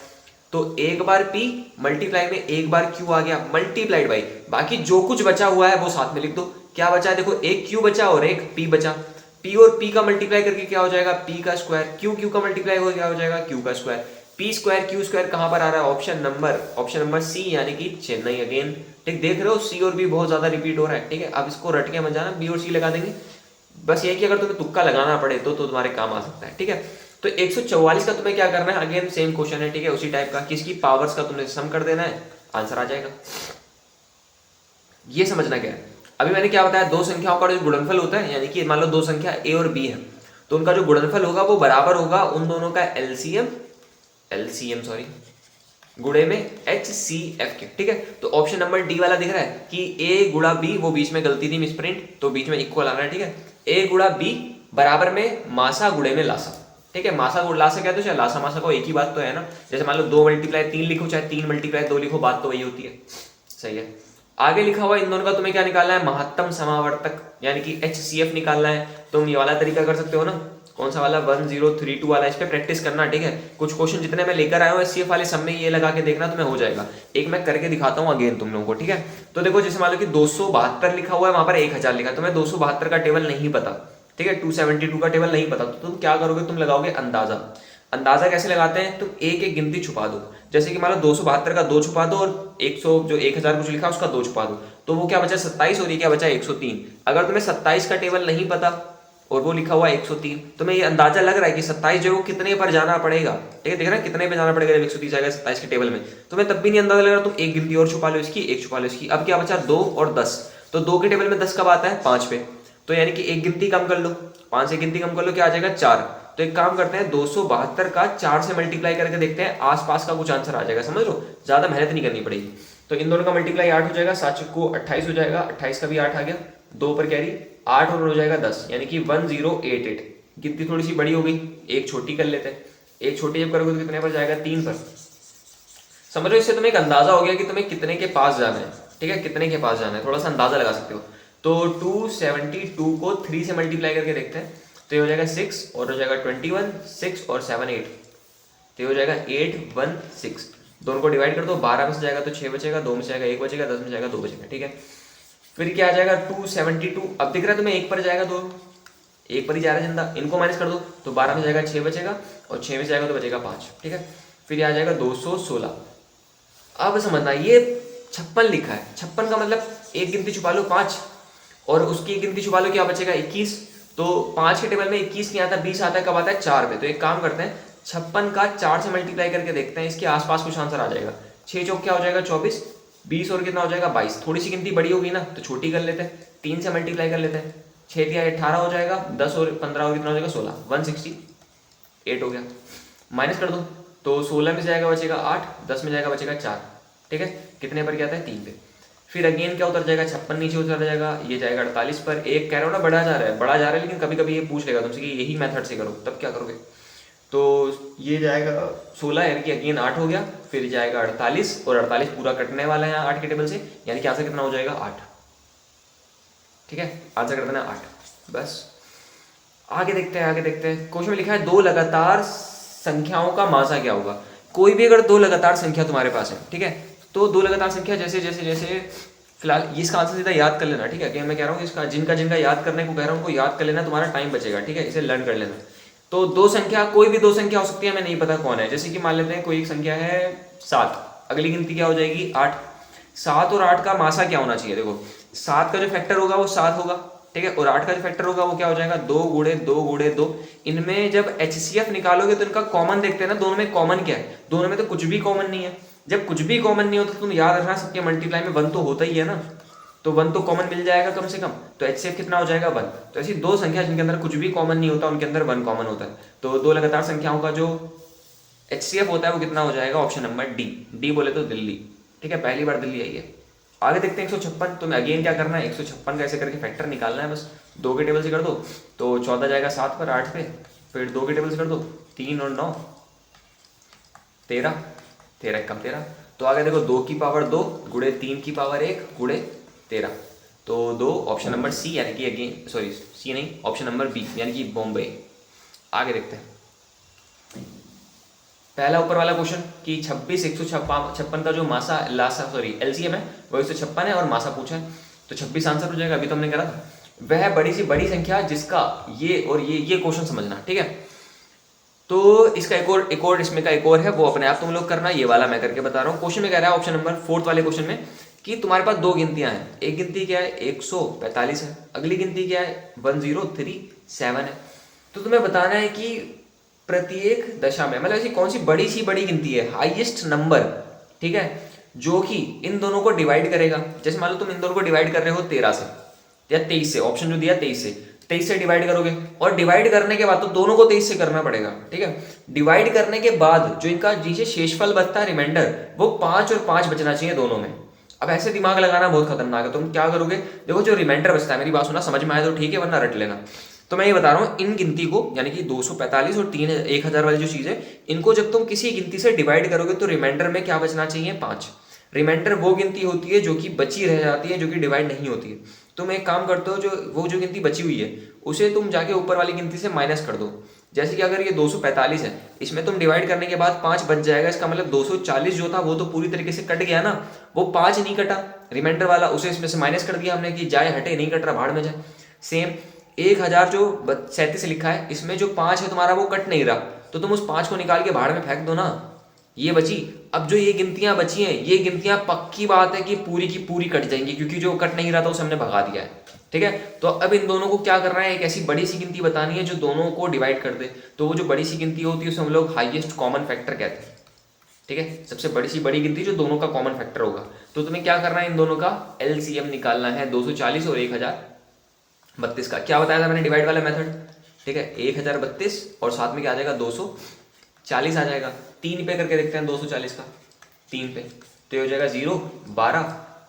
तो एक बार P मल्टीप्लाई में एक बार Q आ गया, मल्टीप्लाइड बाई बाकी जो कुछ बचा हुआ है वो साथ में लिख दो। क्या बचा है, देखो एक Q बचा और एक P बचा, P और P का मल्टीप्लाई करके क्या हो जाएगा, P का स्क्वायर, Q का मल्टीप्लाई हो क्या हो जाएगा, Q का square. P square Q square कहां पर आ रहा है, ऑप्शन नंबर सी यानी कि चेन्नई अगेन, ठीक। देख रहे हो C और B बहुत ज्यादा रिपीट हो रहा है, ठीक है। अब इसको रट के मत जाना, B और C लगा देंगे, बस ये कि अगर तुम्हें तुक्का लगाना पड़े तो तुम्हारे काम आ सकता है, ठीक है। तो 144 का तुम्हें क्या करना है, अगेन सेम क्वेश्चन है, ठीक है, उसी टाइप का, किसकी पावर्स का तुम्हें सम कर देना है, आंसर आ जाएगा। ये समझना क्या है। अभी मैंने क्या बताया, दो संख्याओं का जो गुणनफल होता है, यानी कि मान लो दो संख्या ए और बी है, तो उनका जो गुणनफल होगा वो बराबर होगा उन दोनों का एलसीएम सॉरी गुणे में एच सी एफ के। ठीक है, तो ऑप्शन नंबर डी वाला दिख रहा है कि ए गुणा बी, वो बीच में गलती थी मिसप्रिंट, तो बीच में इक्वल आना है। ठीक है, ए गुणा बी बराबर में मासा गुणे में लासा। ठीक है, मासा गुण लासा क्या है, तो चाहे लासा मासा को एक ही बात तो है ना। जैसे मान लो 2 मल्टीप्लाई 3 लिखो, चाहे 3 मल्टीप्लाई 2 लिखो, बात तो वही होती है। सही है। आगे लिखा हुआ इन दोनों का तुम्हें क्या निकालना है, महत्तम समावर्तक, यानी कि HCF निकालना है। तुम ये वाला तरीका कर सकते हो ना, कौन सा वाला 1032 वाला, इस पे प्रैक्टिस करना। ठीक है, कुछ क्वेश्चन जितने मैं लेकर आया हूँ HCF वाले, सब में ये लगा के देखना, तुम्हें हो जाएगा। एक मैं करके दिखाता हूँ अगेन तुम लोगों को। ठीक है, तो देखो जैसे मान लो कि 272 लिखा हुआ है, वहां पर 1000 लिखा है, तुम्हें 272 का टेबल नहीं पता। ठीक है, 272 का टेबल नहीं पता, तो तुम क्या करोगे, तुम लगाओगे अंदाजा। अंदाजा कैसे लगाते हैं, तुम एक एक गिनती छुपा दो। जैसे कि मान लो 272 का 2 छुपा दो, और 100 जो 1000 कुछ लिखा उसका 2 छुपा दो, तो वो क्या बचा 27, और ये क्या बचा 103। अगर तुम्हें 27 का टेबल नहीं पता और वो लिखा हुआ 103, तुम्हें ये अंदाजा लग रहा है कि 27 जो है वो कितने पर जाना पड़ेगा। ठीक है, देख रहे हैं कितने पे जाना पड़ेगा जब 130 आएगा 27 के टेबल में, तुम्हें तब भी नहीं अंदाजा लग रहा, तुम एक गिनती और छुपा लो इसकी, एक छुपा लो इसकी। अब क्या बचा 2 और 10, तो 2 के टेबल में 10 कब आता है, 5 पे, तो यानी कि एक गिनती कम कर लो, 5 से गिनती कम कर लो, क्या आ जाएगा 4। तो एक काम करते हैं, 272 का 4 से मल्टीप्लाई करके देखते हैं, आसपास का कुछ आंसर आ जाएगा, समझ लो, ज्यादा मेहनत नहीं करनी पड़ेगी। तो इन दोनों का मल्टीप्लाई 8 हो जाएगा, 7 को 28 हो जाएगा, 28 का भी 8 आ गया, 2 पर कैरी 8 और हो जाएगा 10, यानी कि 1088। गिनती थोड़ी सी बड़ी हो गई, एक छोटी कर लेते हैं। एक छोटी जब करोगे तो कितने पर जाएगा, 3 पर। समझ लो, इससे तुम्हें एक अंदाजा हो गया कि तुम्हें कितने के पास जाना है। ठीक है, कितने के पास जाना है, थोड़ा सा अंदाजा लगा सकते हो। तो 272 को 3 से मल्टीप्लाई करके देखते हैं, तो ये हो जाएगा 6 और हो जाएगा 21, 6 और 7 8, तो ये हो जाएगा 816। दोनों को डिवाइड कर दो, 12 में से जाएगा तो 6 बचेगा, 2 में से जाएगा 1 बचेगा, 10 में जाएगा 2 बचेगा। ठीक है, फिर क्या आ जाएगा 272, अब दिख रहा है तुम्हें 1 पर जाएगा 2, 1 पर ही जा रहा है जिंदा, इनको माइनस कर दो, तो 12 में जाएगा 6 बचेगा, और 6 में से जाएगा तो बचेगा 5। ठीक है, फिर आ जाएगा 216। अब समझना, ये 56 लिखा है, 56 का मतलब एक गिनती छुपा लो 5, और उसकी एक गिनती छुपा लो, क्या बचेगा 21। तो 5 के टेबल में 21 नहीं आता, 20 आता है, कब आता है 4 पे। तो एक काम करते हैं, 56 का 4 से मल्टीप्लाई करके देखते हैं, इसके आसपास कुछ आंसर आ जाएगा। 6 चौक क्या हो जाएगा 24, 20 और कितना हो जाएगा 22। थोड़ी सी गिनती बड़ी होगी ना, तो छोटी कर लेते हैं, 3 से मल्टीप्लाई कर लेते हैं, 6 दिया 18 हो जाएगा, 10 और 15 और कितना हो जाएगा 16, 168 हो गया। माइनस कर दो, तो 16 में जाएगा बचेगा 8, 10 में जाएगा बचेगा 4। ठीक है, कितने पर क्या आता है 3 पे। फिर अगेन क्या उतर जाएगा, 56 नीचे उतर जाएगा, ये जाएगा 48 पर। एक कह रहा हूँ ना, बढ़ा जा रहा है, लेकिन कभी कभी ये पूछ लेगा तुमसे कि यही मेथड से करो, तब क्या करोगे। तो ये जाएगा 16, यानी कि अगेन 8 हो गया, फिर जाएगा 48, और 48 पूरा कटने वाला है 8 के टेबल से, यानी कि आंसर कितना हो जाएगा 8। ठीक है, आंसर कर देना 8। बस आगे देखते हैं। क्वेश्चन में लिखा है 2 लगातार संख्याओं का मासा क्या होगा। कोई भी अगर 2 लगातार संख्या तुम्हारे पास है, ठीक है, तो 2 लगातार संख्या जैसे फिलहाल इसका आंसर सीधा याद कर लेना। ठीक है, मैं कह रहा हूँ इसका जिनका याद करने को कह रहा हूँ उनको याद कर लेना, तुम्हारा टाइम बचेगा। ठीक है, इसे लर्न कर लेना। तो 2 संख्या, कोई भी 2 संख्या हो सकती है, हमें नहीं पता कौन है। जैसे कि मान लेते हैं कोई एक संख्या है 7, अगली गिनती क्या हो जाएगी 8। 7 और 8 का मासा क्या होना चाहिए, देखो 7 का जो फैक्टर होगा वो 7 होगा, ठीक है, और 8 का जो फैक्टर होगा वो क्या हो जाएगा 2 गुणे 2 गुणे 2। इनमें जब HCF निकालोगे तो इनका कॉमन देखते हैं ना, दोनों में कॉमन क्या है, दोनों में तो कुछ भी कॉमन नहीं है। जब कुछ भी कॉमन नहीं होता तो तुम याद रखना सबके मल्टीप्लाई में 1 तो होता ही है ना, तो 1 तो कॉमन मिल जाएगा कम से कम, तो HCF कितना हो जाएगा 1। तो ऐसी 2 संख्या जिनके अंदर कुछ भी कॉमन नहीं होता उनके अंदर 1 कॉमन होता है। तो 2 लगातार संख्याओं का जो HCF होता है वो कितना हो जाएगा, ऑप्शन नंबर डी बोले तो दिल्ली। ठीक है, पहली बार दिल्ली आई है। आगे देखते हैं 156। तो अगेन क्या करना है, 156 का ऐसे करके फैक्टर निकालना है, बस 2 के टेबल से कर दो तो 14 जाएगा 7 पर 8 पे, फिर 2 के टेबल से कर दो 3 और 9 13, 13 कम 13। तो आगे देखो 2 की पावर 2 गुणे 3 की पावर 1 गुणे 13, तो 2 ऑप्शन नंबर सी, यानी कि अगेन सॉरी सी नहीं, ऑप्शन नंबर बी यानी कि बॉम्बे। आगे देखते हैं पहला ऊपर वाला क्वेश्चन कि 26 156 का जो मासा लासा सॉरी एलसीएम है वो 156 है और मासा पूछा है, तो 26 आंसर हो जाएगा। अभी तो हमने करा था, वह बड़ी सी बड़ी संख्या जिसका ये और ये क्वेश्चन समझना। ठीक है, तो इसका एक और इसमें का एक और है, वो अपने आप तुम लोग करना, ये वाला मैं करके बता रहा हूँ। क्वेश्चन में कह रहा है ऑप्शन नंबर 4 वाले क्वेश्चन में कि तुम्हारे पास 2 गिनतियां हैं, एक गिनती क्या है 145 है, अगली गिनती क्या है 1037 है। तो तुम्हें बताना है कि प्रत्येक दशा में, मतलब ऐसी कौन सी बड़ी गिनती है, हाईएस्ट नंबर, ठीक है, जो कि इन दोनों को डिवाइड करेगा। जैसे मान लो तुम इन दोनों को डिवाइड कर रहे हो 13 से या 23 से, ऑप्शन जो दिया 23 से डिवाइड करोगे, और डिवाइड करने के बाद तो दोनों को 23 से करना पड़ेगा, ठीक है। डिवाइड करने के बाद जो इनका नीचे शेषफल बचता है रिमाइंडर, वो 5 और 5 बचना चाहिए दोनों में। अब ऐसे दिमाग लगाना बहुत खतरनाक है। तुम क्या करोगे, देखो जो रिमाइंडर बचता है, मेरी बात सुना, समझ में आए तो ठीक है, वरना रट लेना। तो मैं ये बता रहा हूँ, इन गिनती को यानी कि 245 और 1000 वाली जो चीज है, इनको जब तुम किसी गिनती से डिवाइड करोगे तो रिमाइंडर में क्या बचना चाहिए, 5। रिमाइंडर वो गिनती होती है जो कि बची रह जाती है, जो कि डिवाइड नहीं होती है। तुम एक काम करते हो, जो गिनती बची हुई है उसे तुम जाके ऊपर वाली गिनती से माइनस कर दो। जैसे कि अगर ये 245 है, इसमें तुम डिवाइड करने के बाद 5 बच जाएगा, इसका मतलब 240 जो था वो तो पूरी तरीके से कट गया ना, वो 5 नहीं कटा रिमाइंडर वाला, उसे इसमें से माइनस कर दिया हमने कि जाए हटे, नहीं कट रहा, भाड़ में जाए। सेम 1000 जो 37 लिखा है, इसमें जो 5 है तुम्हारा वो कट नहीं रहा, तो तुम उस 5 को निकाल के भाड़ में फेंक दो ना, ये बची। अब जो ये गिनतियां बची हैं, ये गिनतियां पक्की बात है कि पूरी की पूरी कट जाएंगी, क्योंकि जो कट नहीं रहा था उसे हमने भगा दिया है, ठीक है। तो अब इन दोनों को क्या करना है, एक ऐसी बड़ी सी गिनती बतानी है जो दोनों को डिवाइड कर दे। तो वो जो बड़ी सी गिनती होती है उसे हम लोग हाईएस्ट कॉमन फैक्टर कहते हैं, ठीक है। सबसे बड़ी सी बड़ी गिनती जो दोनों का कॉमन फैक्टर होगा। तो तुम्हें क्या करना है, इन दोनों का एलसीएम निकालना है, 240 और 1032 का। क्या बताया था मैंने, डिवाइड वाला मेथड, ठीक है। 1032 और साथ में क्या आ जाएगा, 240 आ जाएगा। 3 पे करके देखते हैं 240 का, 3 पे तो ये हो जाएगा 0, 12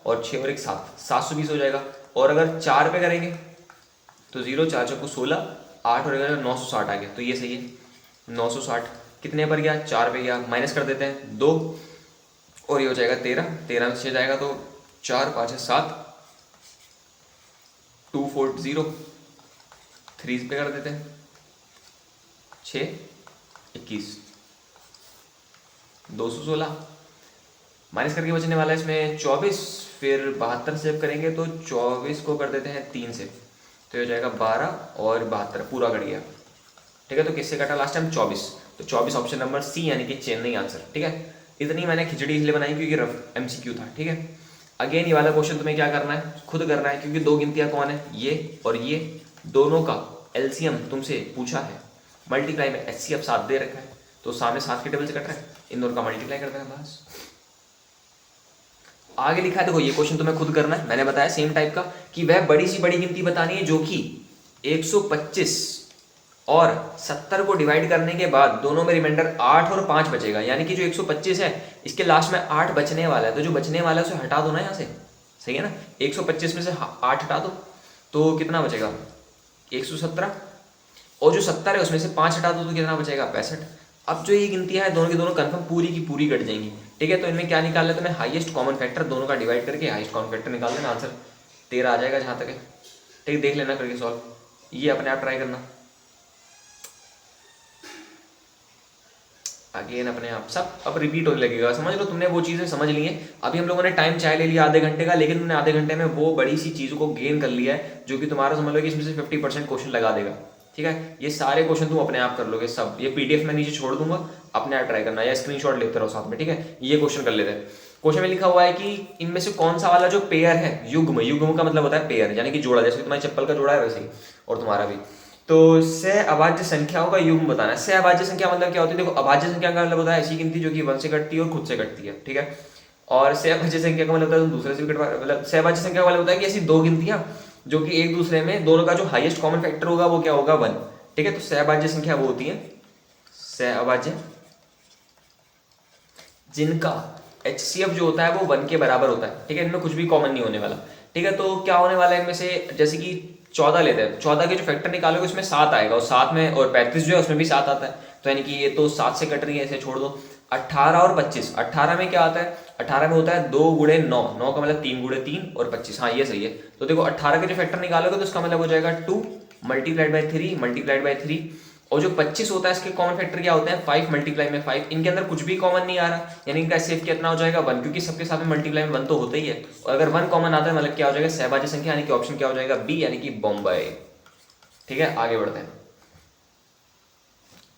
और 6 और 1 7, 720 हो जाएगा। और अगर 4 पे करेंगे तो 0, 4 चौको 16, 8 और 11 960 आ गया, तो ये सही है। 960 कितने पर गया, 4 पे गया, माइनस कर देते हैं 2 और ये हो जाएगा 13, 13 में 6 जाएगा तो 4 5 है 7, 240, 3 पे कर देते हैं 6 21, 216 माइनस करके बचने वाला है इसमें 24, फिर 72 से जब करेंगे तो 24 को कर देते हैं 3 से, तो ये हो जाएगा 12 और 72 पूरा कट गया, ठीक है। तो किससे कटा लास्ट टाइम, 24, तो 24 ऑप्शन नंबर सी यानी कि चेन्नई आंसर, ठीक है। इतनी मैंने खिचड़ी इसलिए बनाई क्योंकि रफ एमसीक्यू था, ठीक है। अगेन ये वाला क्वेश्चन तुम्हें क्या करना है, खुद करना है, क्योंकि दो गिनतियां कौन है, ये और ये, दोनों का एलसीएम तुमसे पूछा है, मल्टीप्लाई में एचसीएफ 7 दे रखा है, तो सामने 7 के टेबल से कट रहा है, इन दोनों का मल्टीप्लाई कर देना बस। आगे लिखा है, देखो ये क्वेश्चन तुम्हें खुद करना है, मैंने बताया सेम टाइप का, कि वह बड़ी सी बड़ी गिनती बतानी है जो कि 125 और 70 को डिवाइड करने के बाद दोनों में रिमाइंडर 8 और 5 बचेगा, यानी कि जो 125 है इसके लास्ट में 8 बचने वाला है, तो जो बचने वाला है उसे हटा दो ना यहाँ से, सही है ना। 125 में से 8 हटा दो तो कितना बचेगा, 117, और जो 70 है उसमें से 5 हटा दो तो कितना बचेगा, 65। अब जो ये गिनतियां है दोनों की दोनों कंफर्म पूरी की पूरी कट जाएंगी, ठीक है। तो इनमें क्या निकालना है तुम्हें, हाईएस्ट कॉमन फैक्टर, दोनों का डिवाइड करके हाईएस्ट कॉमन फैक्टर निकाल देना, आंसर 13 आ जाएगा जहां तक है, ठीक। देख लेना करके सॉल्व, ये अपने आप ट्राई करना, अगेन अपने आप सब अब रिपीट होने लगेगा। समझ लो तुमने वो चीजें समझ ली हैं। अभी हम लोगों ने टाइम चाहे ले लिया आधे घंटे का, लेकिन तुमने आधे घंटे में वो बड़ी सी चीजों को गेन कर लिया है जो कि तुम्हारा समझ लो कि इसमें से 50% क्वेश्चन लगा देगा, ठीक है। ये सारे क्वेश्चन तुम अपने आप कर लोगे सब, ये पीडीएफ में नीचे छोड़ दूंगा, अपने आप ट्राई करना या स्क्रीनशॉट लेते रहो साथ में, ठीक है। ये क्वेश्चन कर लेते हैं। क्वेश्चन में लिखा हुआ है कि इनमें से कौन सा वाला जो पेयर है, युग्म, युग्म का मतलब होता है पेयर, यानी कि जोड़ा, जैसे तुम्हारी चप्पल का जोड़ा है वैसे ही और तुम्हारा भी। तो सह अभाज्य संख्याओं का युग्म बताना है। सह अभाज्य संख्या मतलब क्या होती है, देखो अभाज्य संख्या का मतलब होता है ऐसी गिनती जो कि 1 से कटती है और खुद से कटती है, ठीक है। और सह अभाज्य संख्या का मतलब होता है दूसरे से भी कटवा, मतलब सह अभाज्य संख्या का मतलब होता है कि ऐसी दो गिनतियां जो कि एक दूसरे में दोनों का जो हाईएस्ट कॉमन फैक्टर होगा वो क्या होगा, 1, ठीक है। तो सह अभाज्य संख्या वो होती है सह अभाज्य जिनका HCF जो होता है वो 1 के बराबर होता है, ठीक है। इनमें कुछ भी कॉमन नहीं होने वाला, ठीक है। तो क्या होने वाला है इनमें से, जैसे कि 14 लेते हैं, 14 के जो फैक्टर निकालोगे उसमें 7 आएगा, और 7 में और 35 जो है उसमें भी 7 आता है, तो यानी कि ये तो 7 से कट रही है, इसे छोड़ दो। 18 और 25, 18 में क्या आता है, 18 में होता है 2 गुणे 9, 9 का मतलब 3 गुणे 3 और 25, हाँ ये सही है। तो देखो 18 के जो फैक्टर निकालोगे तो इसका मतलब हो जाएगा 2 मल्टीप्लाइड बाई 3 मल्टीप्लाइड बाई 3, और जो 25 होता है इसके कॉमन फैक्टर क्या होते हैं, 5 मल्टीप्लाई में 5, इनके अंदर कुछ भी कॉमन नहीं आ रहा, यानी इनका एचसीएफ कितना हो जाएगा, 1, क्योंकि सबके साथ में मल्टीप्लाई में 1 तो होता ही है, और अगर 1 कॉमन आता है मतलब क्या हो जाएगा, सहभाज्य संख्या, यानी कि ऑप्शन क्या हो जाएगा, बी यानी कि बॉम्बे, ठीक है। आगे बढ़ते हैं,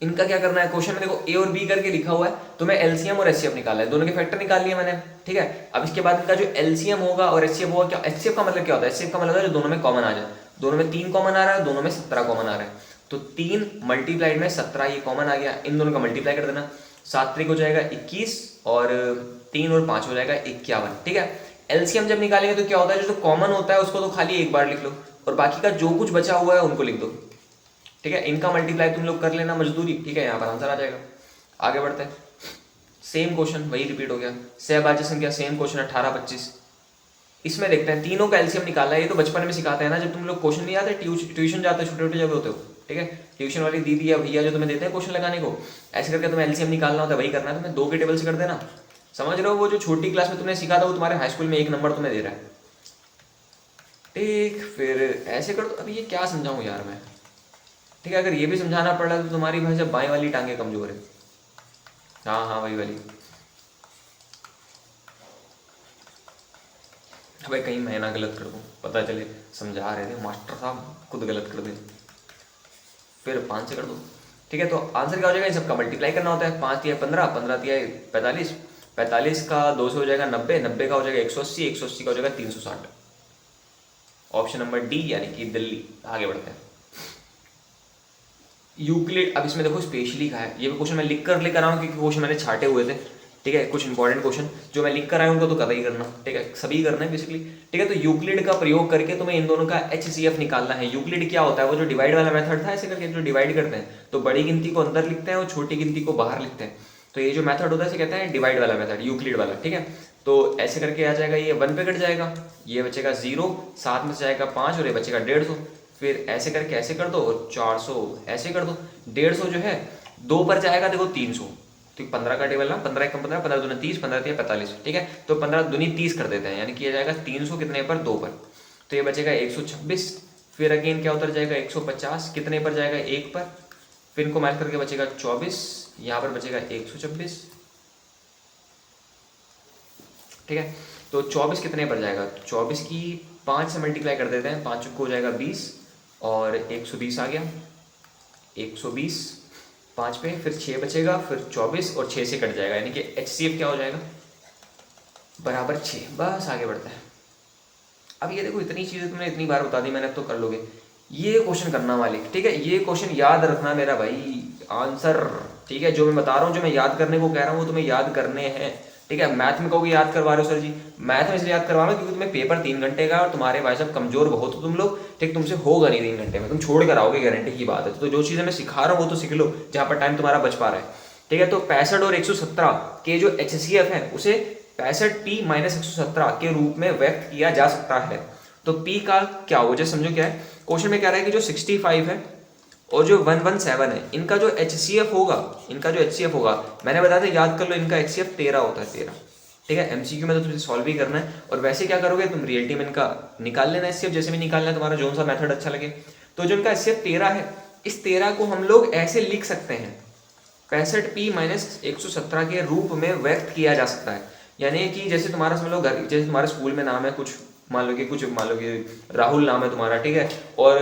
इनका क्या करना है, क्वेश्चन में देखो ए और बी करके लिखा हुआ है, तो मैं एलसीएम और एचसीएफ निकालना है, दोनों के फैक्टर निकाल लिए मैंने, ठीक है। अब इसके बाद इनका जो एलसीएम होगा और एचसीएफ होगा, क्या एचसीएफ का मतलब क्या होता है, एचसीएफ का मतलब है जो दोनों में कॉमन आ जाए, दोनों में 3 कॉमन आ रहा है, दोनों में 17 कॉमन आ रहा है, तो 3 मल्टीप्लाइड में 17 ये कॉमन आ गया, इन दोनों का मल्टीप्लाई कर देना, 7 3 हो जाएगा 21 और 3 और 5 हो जाएगा 51। ठीक है, एलसीएम जब निकालेंगे तो क्या होता है, जो कॉमन होता है उसको तो खाली एक बार लिख लो और बाकी का जो कुछ बचा हुआ है उनको लिख दो। ठीक है, इनका मल्टीप्लाई तुम लोग कर लेना मजदूरी। ठीक है, यहाँ पर आंसर आ जाएगा। आगे बढ़ते हैं, सेम क्वेश्चन वही रिपीट हो गया, सहभाज्य संख्या सेम क्वेश्चन 18 25। इसमें देखते हैं तीनों का एलसीएम निकालना है। ये तो बचपन में सिखाते हैं ना, जब तुम लोग क्वेश्चन नहीं आते ट्यूशन जाते हो, छोटे छोटे जब होते हो। ठीक है, ट्यूशन वाली दीदी या भैया जो तुम्हें देते हैं क्वेश्चन लगाने को, ऐसे करके तुम्हें एलसीएम निकालना होता है, वही करना है तुम्हें। 2 के टेबल से कर देना, समझ रहे हो। वो जो छोटी क्लास में तुमने सीखा था वो तुम्हारे हाई स्कूल में 1 नंबर तुम्हें दे रहा है। ठीक, फिर ऐसे कर दो। अभी ये क्या समझाऊं यार मैं। ठीक है, अगर ये भी समझाना पड़ रहा है तो तुम्हारी भाई जब बाएं वाली टांगे कमजोर है। हाँ हाँ, वही वाली। भाई कहीं मैं ना गलत कर दूं, पता चले समझा रहे थे मास्टर साहब खुद गलत कर दें, फिर 5 से कर दो। ठीक है, तो आंसर क्या हो जाएगा, इन सबका मल्टीप्लाई करना होता है। 5 तिया 15, 15 तिया 45, 45 का 2 से हो जाएगा 90, 90 का हो जाएगा 180, 180 का हो जाएगा 360। ऑप्शन नंबर डी यानी कि दिल्ली। आगे बढ़ते हैं, यूक्लिड। अब इसमें देखो स्पेशली कहा है, ये भी क्वेश्चन मैं लिख कर लेकर आया हूँ क्योंकि क्वेश्चन मैंने छाटे हुए थे। ठीक है, कुछ इंपॉर्टेंट क्वेश्चन जो मैं लिख कर आया हूँ उनको तो कदा ही करना। ठीक है, सभी करना है बेसिकली। ठीक है, तो यूक्लिड का प्रयोग करके तुम्हें इन दोनों का HCF निकालना है। यूक्लिड क्या होता है, वो जो डिवाइड वाला मेथड था, ऐसे करके जो डिवाइड करते हैं तो बड़ी गिनती को अंदर लिखते हैं और छोटी गिनती को बाहर लिखते हैं। तो ये जो मेथड होता है इसे कहते हैं डिवाइड वाला मेथड, यूक्लिड वाला। ठीक है, तो ऐसे करके आ जाएगा, ये 1 पे कट जाएगा, ये बचेगा 0, 7 में से जाएगा 5 और ये बचेगा 150। फिर ऐसे करके ऐसे कर दो और 400 ऐसे कर दो। 150 जो है 2 पर जाएगा, देखो 300। तो 15 का टेबल ना, 15 1 15, 15 दूनी 30, 15 3 45। ठीक है, तो 15 दूनी 30 कर देते हैं, यानी कि ये जाएगा 300 कितने पर, 2 पर। तो ये बचेगा 126। फिर अगेन क्या उतर जाएगा 150 कितने पर जाएगा, 1 पर। फिर इनको मैच करके बचेगा 24, यहाँ पर बचेगा 126। ठीक है, तो 24 कितने पर जाएगा, 24 की 5 से मल्टीप्लाई कर देते हैं, 5 को हो जाएगा 20 और 120 आ गया। 120 5 पे, फिर 6 बचेगा, फिर 24 और 6 से कट जाएगा, यानी कि HCF क्या हो जाएगा, बराबर 6। बस आगे बढ़ता है। अब ये देखो इतनी चीज़ें तुमने इतनी बार बता दी मैंने, अब तो कर लोगे। ये क्वेश्चन करना मालिक। ठीक है, ये क्वेश्चन याद रखना मेरा भाई, आंसर। ठीक है, जो मैं बता रहा हूँ, जो मैं याद करने को कह रहा हूँ वो तुम्हें याद करने हैं। ठीक है, मैथ में कहोगे याद करवा रहे हो सर जी, मैथ में इसलिए याद करवा रहा हूँ क्योंकि तुम्हें पेपर 3 घंटे का और तुम्हारे भाई साहब कमजोर बहुत हो तुम लोग। ठीक, तुमसे होगा नहीं 3 घंटे में, तुम छोड़ कर आओगे, गारंटी की बात है। तो जो चीज़ें मैं सिखा रहा हूँ वो तो सीख लो, जहाँ पर टाइम तुम्हारा बच पा रहा है। ठीक है, तो 65 और 117 के जो HCF है उसे 65P - 117 के रूप में व्यक्त किया जा सकता है। तो P का क्या हो, जैसे समझो क्या है, क्वेश्चन में कह रहा है कि जो 65 है और जो 117 है, इनका जो HCF होगा, मैंने बताया था याद कर लो, इनका HCF 13 होता है, 13। ठीक है, MCQ में तो तुझे सॉल्व भी करना है, और वैसे क्या करोगे तुम, रियलिटी में इनका निकाल लेना HCF, जैसे भी निकालना है तुम्हारा, जो सा मेथड अच्छा लगे। तो जो इनका HCF 13 है, इस 13 को हम लोग ऐसे लिख सकते हैं, 65P - 117 के रूप में व्यक्त किया जा सकता है। यानी कि जैसे तुम्हारा समझ लो घर, जैसे तुम्हारे स्कूल में नाम है कुछ, मान लो कि राहुल नाम है तुम्हारा। ठीक है, और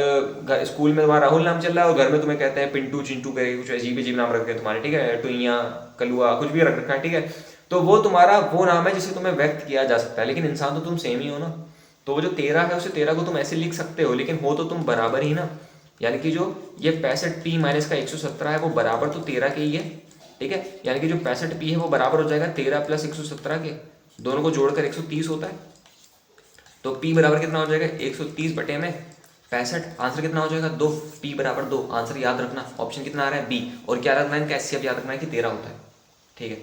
स्कूल में तुम्हारा राहुल नाम चल रहा है और घर में तुम्हें कहते हैं पिंटू चिंटू करके कुछ अजीब अजीब नाम रखते हैं तुम्हारे। ठीक है, टुइया कलुआ कुछ भी रख रखा है। ठीक है, तो वो तुम्हारा वो नाम है जिसे तुम्हें व्यक्त किया जा सकता है, लेकिन इंसान तो तुम सेम ही हो ना। तो वो जो 13 है उसे 13 को तुम ऐसे लिख सकते हो, लेकिन हो तो तुम बराबर ही ना। यानी कि जो ये 65P - 117 है वो बराबर तो 13 के ही है। ठीक है, यानी कि जो 65P है वो बराबर हो जाएगा 13 + 117 के, दोनों को जोड़कर 130 होता है। तो P बराबर कितना हो जाएगा, 130 बटे में 65। आंसर कितना हो जाएगा, 2। P बराबर 2। आंसर याद रखना, ऑप्शन कितना आ रहा है, B। और क्या रखना है, इनका HCF याद रखना है कि 13 होता है। ठीक है,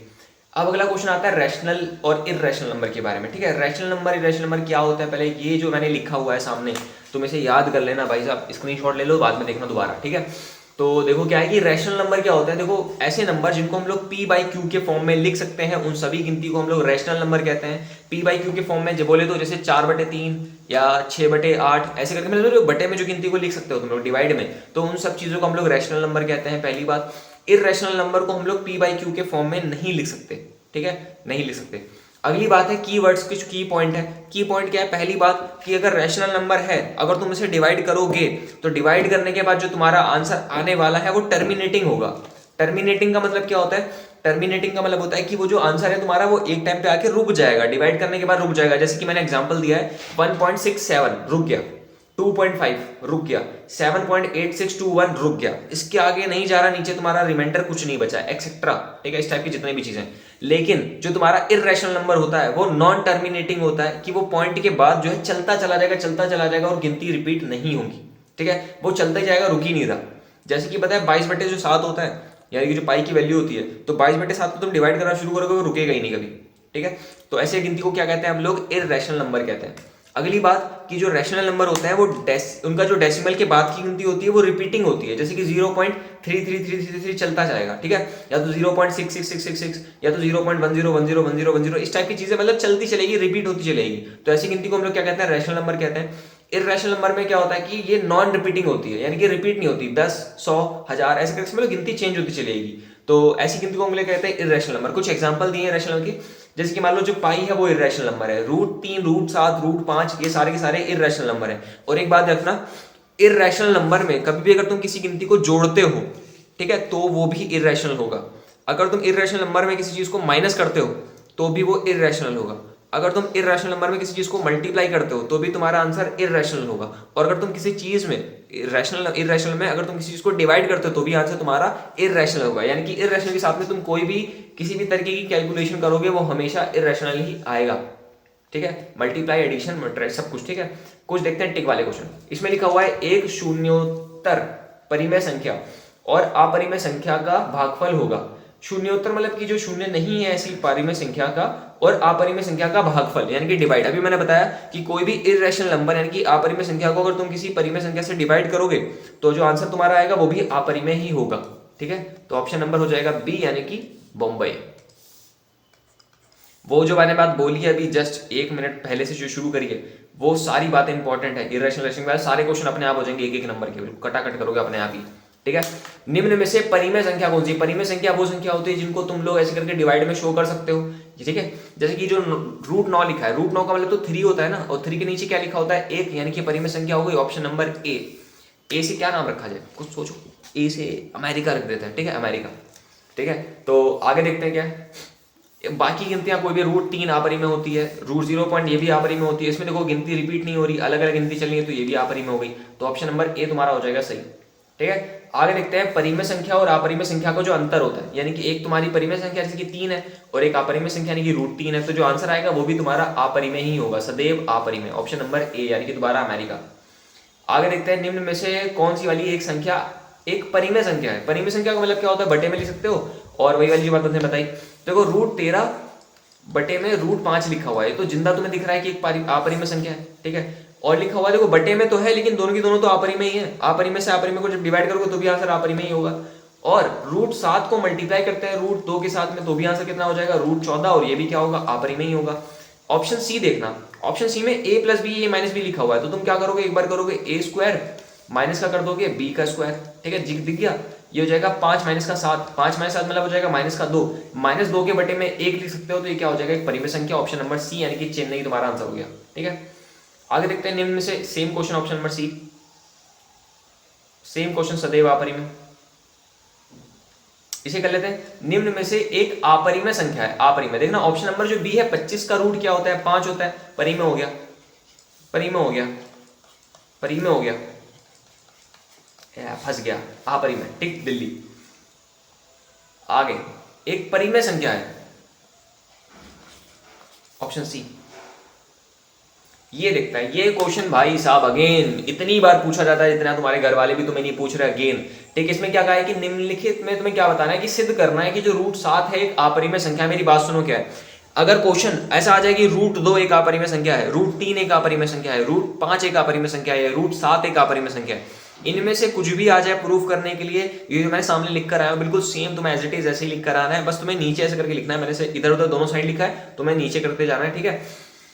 अब अगला क्वेश्चन आता है रैशनल और इररेशनल नंबर के बारे में। ठीक है, रैशनल नंबर इररेशनल नंबर क्या होता है, पहले ये जो मैंने लिखा हुआ है सामने तुम इसे याद कर लेना भाई साहब, स्क्रीनशॉट ले लो, बाद में देखना दोबारा। ठीक है, तो देखो क्या है कि रैशनल नंबर क्या होता है, देखो ऐसे नंबर जिनको हम लोग P/Q के फॉर्म में लिख सकते हैं, उन सभी गिनती को हम लोग रैशनल नंबर कहते हैं। P/Q के फॉर्म में जो बोले तो जैसे 4/3 या 6/8 ऐसे करके, मतलब बटे में जो गिनती को लिख सकते हो तुम लोग डिवाइड में, तो उन सब चीजों को हम लोग रैशनल नंबर कहते हैं, पहली बात। इररेशनल नंबर को हम लोग P/Q के फॉर्म में नहीं लिख सकते। ठीक है, नहीं लिख सकते। अगली बात है कीवर्ड्स, कुछ की पॉइंट है। की पॉइंट क्या है, पहली बात कि अगर रैशनल नंबर है, अगर तुम इसे डिवाइड करोगे तो डिवाइड करने के बाद जो तुम्हारा आंसर आने वाला है वो टर्मिनेटिंग होगा। टर्मिनेटिंग का मतलब क्या होता है, टर्मिनेटिंग का मतलब होता है कि वो जो आंसर है तुम्हारा वो एक टाइम पे आके रुक जाएगा, डिवाइड करने के बाद रुक जाएगा। जैसे कि मैंने एग्जांपल दिया है 1.67 रुक गया, 2.5 रुक गया, 7.8621 रुक गया, इसके आगे नहीं जा रहा, नीचे तुम्हारा रिमाइंडर कुछ नहीं बचा, एक्सेट्रा, ठीक है, इस टाइप की जितनी भी चीजें। लेकिन जो तुम्हारा इर्रेशनल नंबर होता है वो नॉन टर्मिनेटिंग होता है, कि वो पॉइंट के बाद जो है चलता चला जाएगा, चलता चला जाएगा और गिनती रिपीट नहीं होगी, ठीक है, वो चलता ही जाएगा, रुक ही नहीं रहा। जैसे कि पता है 22/7 होता है, यानी कि जो पाई की वैल्यू होती है, तो 22/7 को तुम डिवाइड करना शुरू करोगे वो रुकेगा ही नहीं कभी, ठीक है। तो ऐसे गिनती को क्या कहते हैं हम लोग, इर्रेशनल नंबर कहते हैं। अगली बात कि जो रैशनल नंबर होते हैं वो उनका जो डेसिमल के बाद की गिनती होती है वो रिपीटिंग होती है, जैसे कि 0.33333 चलता जाएगा, ठीक है, या तो 0.66666 या तो 0.10101010 इस टाइप की चीजें मतलब चलती चलेगी, रिपीट होती चलेगी। तो ऐसी गिनती को हम लोग क्या कहते हैं, रैशनल नंबर कहते हैं। इर्रेशनल नंबर में क्या होता है कि ये नॉन रिपीटिंग होती है, यानी कि रिपीट नहीं होती, 10 100 1000 ऐसे करके मतलब गिनती चेंज होती चलेगी। तो ऐसी गिनती को हम लोग कहते हैं इर्रेशनल नंबर। कुछ एग्जांपल दिए हैं रैशनल के, जैसे कि मान लो जो पाई है वो इर्रेशनल नंबर है, √3 √7 √5 ये सारे के सारे इर्रेशनल नंबर है। और एक बात रखना, इर्रेशनल नंबर में कभी भी अगर तुम किसी गिनती को जोड़ते हो, ठीक है, तो वो भी इर्रेशनल होगा। अगर तुम इर्रेशनल नंबर में किसी चीज को माइनस करते हो तो भी वो इर्रेशनल होगा। अगर तुम इर्रेशनल नंबर में किसी चीज को मल्टीप्लाई करते हो तो भी तुम्हारा आंसर इर्रेशनल होगा। और अगर तुम किसी चीज में इर्रेशनल में अगर तुम किसी चीज को डिवाइड करते हो तो भी आंसर तुम्हारा इर्रेशनल होगा। यानी कि इर्रेशनल के साथ में तुम कोई भी किसी भी तरीके की कैलकुलेशन करोगे वो हमेशा इर्रेशनल ही आएगा, ठीक है, मल्टीप्लाई एडिशन मल्टीप्लाई सब कुछ, ठीक है। कुछ देखते हैं टिक वाले क्वेश्चन। इसमें लिखा हुआ है एक शून्योत्तर परिमेय संख्या और अपरिमेय संख्या का भागफल होगा। शून्योत्तर मतलब कि जो शून्य नहीं है ऐसी परिमेय संख्या का, और अपरिमेय संख्या का भागफल यानी कि डिवाइड। अभी मैंने बताया कि कोई भी इर्रेशनल नंबर यानी कि अपरिमेय संख्या को अगर तुम किसी परिमेय संख्या से डिवाइड करोगे तो जो आंसर तुम्हारा आएगा वो भी अपरिमेय ही होगा, ठीक है। तो ऑप्शन नंबर हो जाएगा बी यानी कि बॉम्बे। वो जो मैंने बात बोली है अभी जस्ट 1 मिनट पहले से जो शुरू करिए वो सारी बातें इंपॉर्टेंट है। इर्रेशनल रैशनल सारे क्वेश्चन अपने आप हो जाएंगे, एक एक नंबर के, कटाकट करोगे अपने आप ही, ठीक है। निम्न में से परिमेय संख्या कौन सी? परिमेय संख्या वो संख्या होती है जिनको तुम लोग ऐसे करके डिवाइड में शो कर सकते हो, ठीक है। जैसे कि जो √9 लिखा है, √9 का मतलब तो 3 होता है ना, और 3 के नीचे क्या लिखा होता है 1, यानी कि परिमेय संख्या हो गई। Option number A. ए से क्या नाम रखा जाए, कुछ सोचो। ए से अमेरिका रख देते हैं, ठीक है, अमेरिका, ठीक है। तो आगे देखते हैं क्या बाकी गिनतियां। कोई भी √3 अपरिमेय होती है, √0 ये भी अपरिमेय होती है। इसमें देखो गिनती रिपीट नहीं हो रही, अलग अलग गिनती चल रही है, तो ये भी अपरिमेय हो गई। तो ऑप्शन नंबर ए तुम्हारा हो जाएगा सही, ठीक है। आगे देखते हैं परिमेय संख्या और अपरिमेय संख्या का जो अंतर होता है, यानी कि एक तुम्हारी परिमेय संख्या जैसे कि 3 है और एक अपरिमेय संख्या यानी कि √3 है, तो जो आंसर आएगा वो भी तुम्हारा अपरिमेय ही होगा, सदैव अपरिमेय। ऑप्शन नंबर ए यानी कि दोबारा अमेरिका। आगे देखते हैं निम्न में से कौन सी वाली एक संख्या एक परिमेय संख्या है। परिमेय संख्या का मतलब क्या होता है, बटे में लिख सकते हो। और वही वाली जो बात मैंने बताई, देखो √13 बटे में √5 लिखा हुआ है, तो जिंदा तुम्हें दिख रहा है कि एक अपरिमेय संख्या है, ठीक है। और लिखा हुआ है देखो बटे में तो है, लेकिन दोनों की दोनों तो अपरिमेय ही है। अपरिमेय से अपरिमेय को जब डिवाइड करोगे तो भी आंसर अपरिमेय ही होगा। और √7 को मल्टीप्लाई करते हैं √2 के साथ में तो भी आंसर कितना हो जाएगा, √14, और ये भी क्या होगा, अपरिमेय ही होगा। ऑप्शन सी देखना, ऑप्शन सी में a + b a - b लिखा हुआ है, तो तुम क्या करोगे, एक बार करोगे a² माइनस का कर दोगे b का स्क्वायर, ठीक है, दिख गया। ये हो जाएगा 5 - 7, 5 - 7 मतलब हो जाएगा -2, -2 के बटे में 1 लिख सकते हो, तो ये क्या हो जाएगा, एक परिमेय संख्या। ऑप्शन नंबर सी यानी कि चेन्नई तुम्हारा आंसर हो गया, ठीक है। आगे देखते हैं निम्न में से same question, option number C, same question, सदैव अपरिमेय। इसे कर लेते हैं, निम्न में से एक अपरिमेय संख्या है, अपरिमेय। देखना ऑप्शन नंबर जो बी है 25 का रूट क्या होता है, 5 होता है, परिमेय हो गया, परिमेय हो गया, परिमेय हो गया, फंस गया, अपरिमेय, टिक दिल्ली। आगे एक परिमेय संख्या है, ऑप्शन सी, ये देखता है। ये क्वेश्चन भाई साहब अगेन इतनी बार पूछा जाता है, इतना तुम्हारे घर वाले भी तुम्हें नहीं पूछ रहे अगेन, ठीक है। इसमें क्या कहा है कि निम्नलिखित में तुम्हें क्या बताना है कि सिद्ध करना है कि जो √7 है एक अपरिमेय संख्या। मेरी बात सुनो क्या है, अगर क्वेश्चन ऐसा आ जाए कि √2 एक अपरिमेय संख्या है, √3 एक अपरिमेय संख्या है, √5 एक अपरिमेय संख्या है, √7 एक अपरिमेय संख्या है, इनमें से कुछ भी आ जाए प्रूफ करने के लिए, ये जो मैंने सामने लिख कर आया हूं बिल्कुल सेम तुम्हें एज इट इज ऐसे ही लिख कर आना है। बस तुम्हें नीचे ऐसे करके लिखना है, मैंने से इधर उधर दोनों साइड लिखा है, तुम्हें नीचे करते जाना है, ठीक है।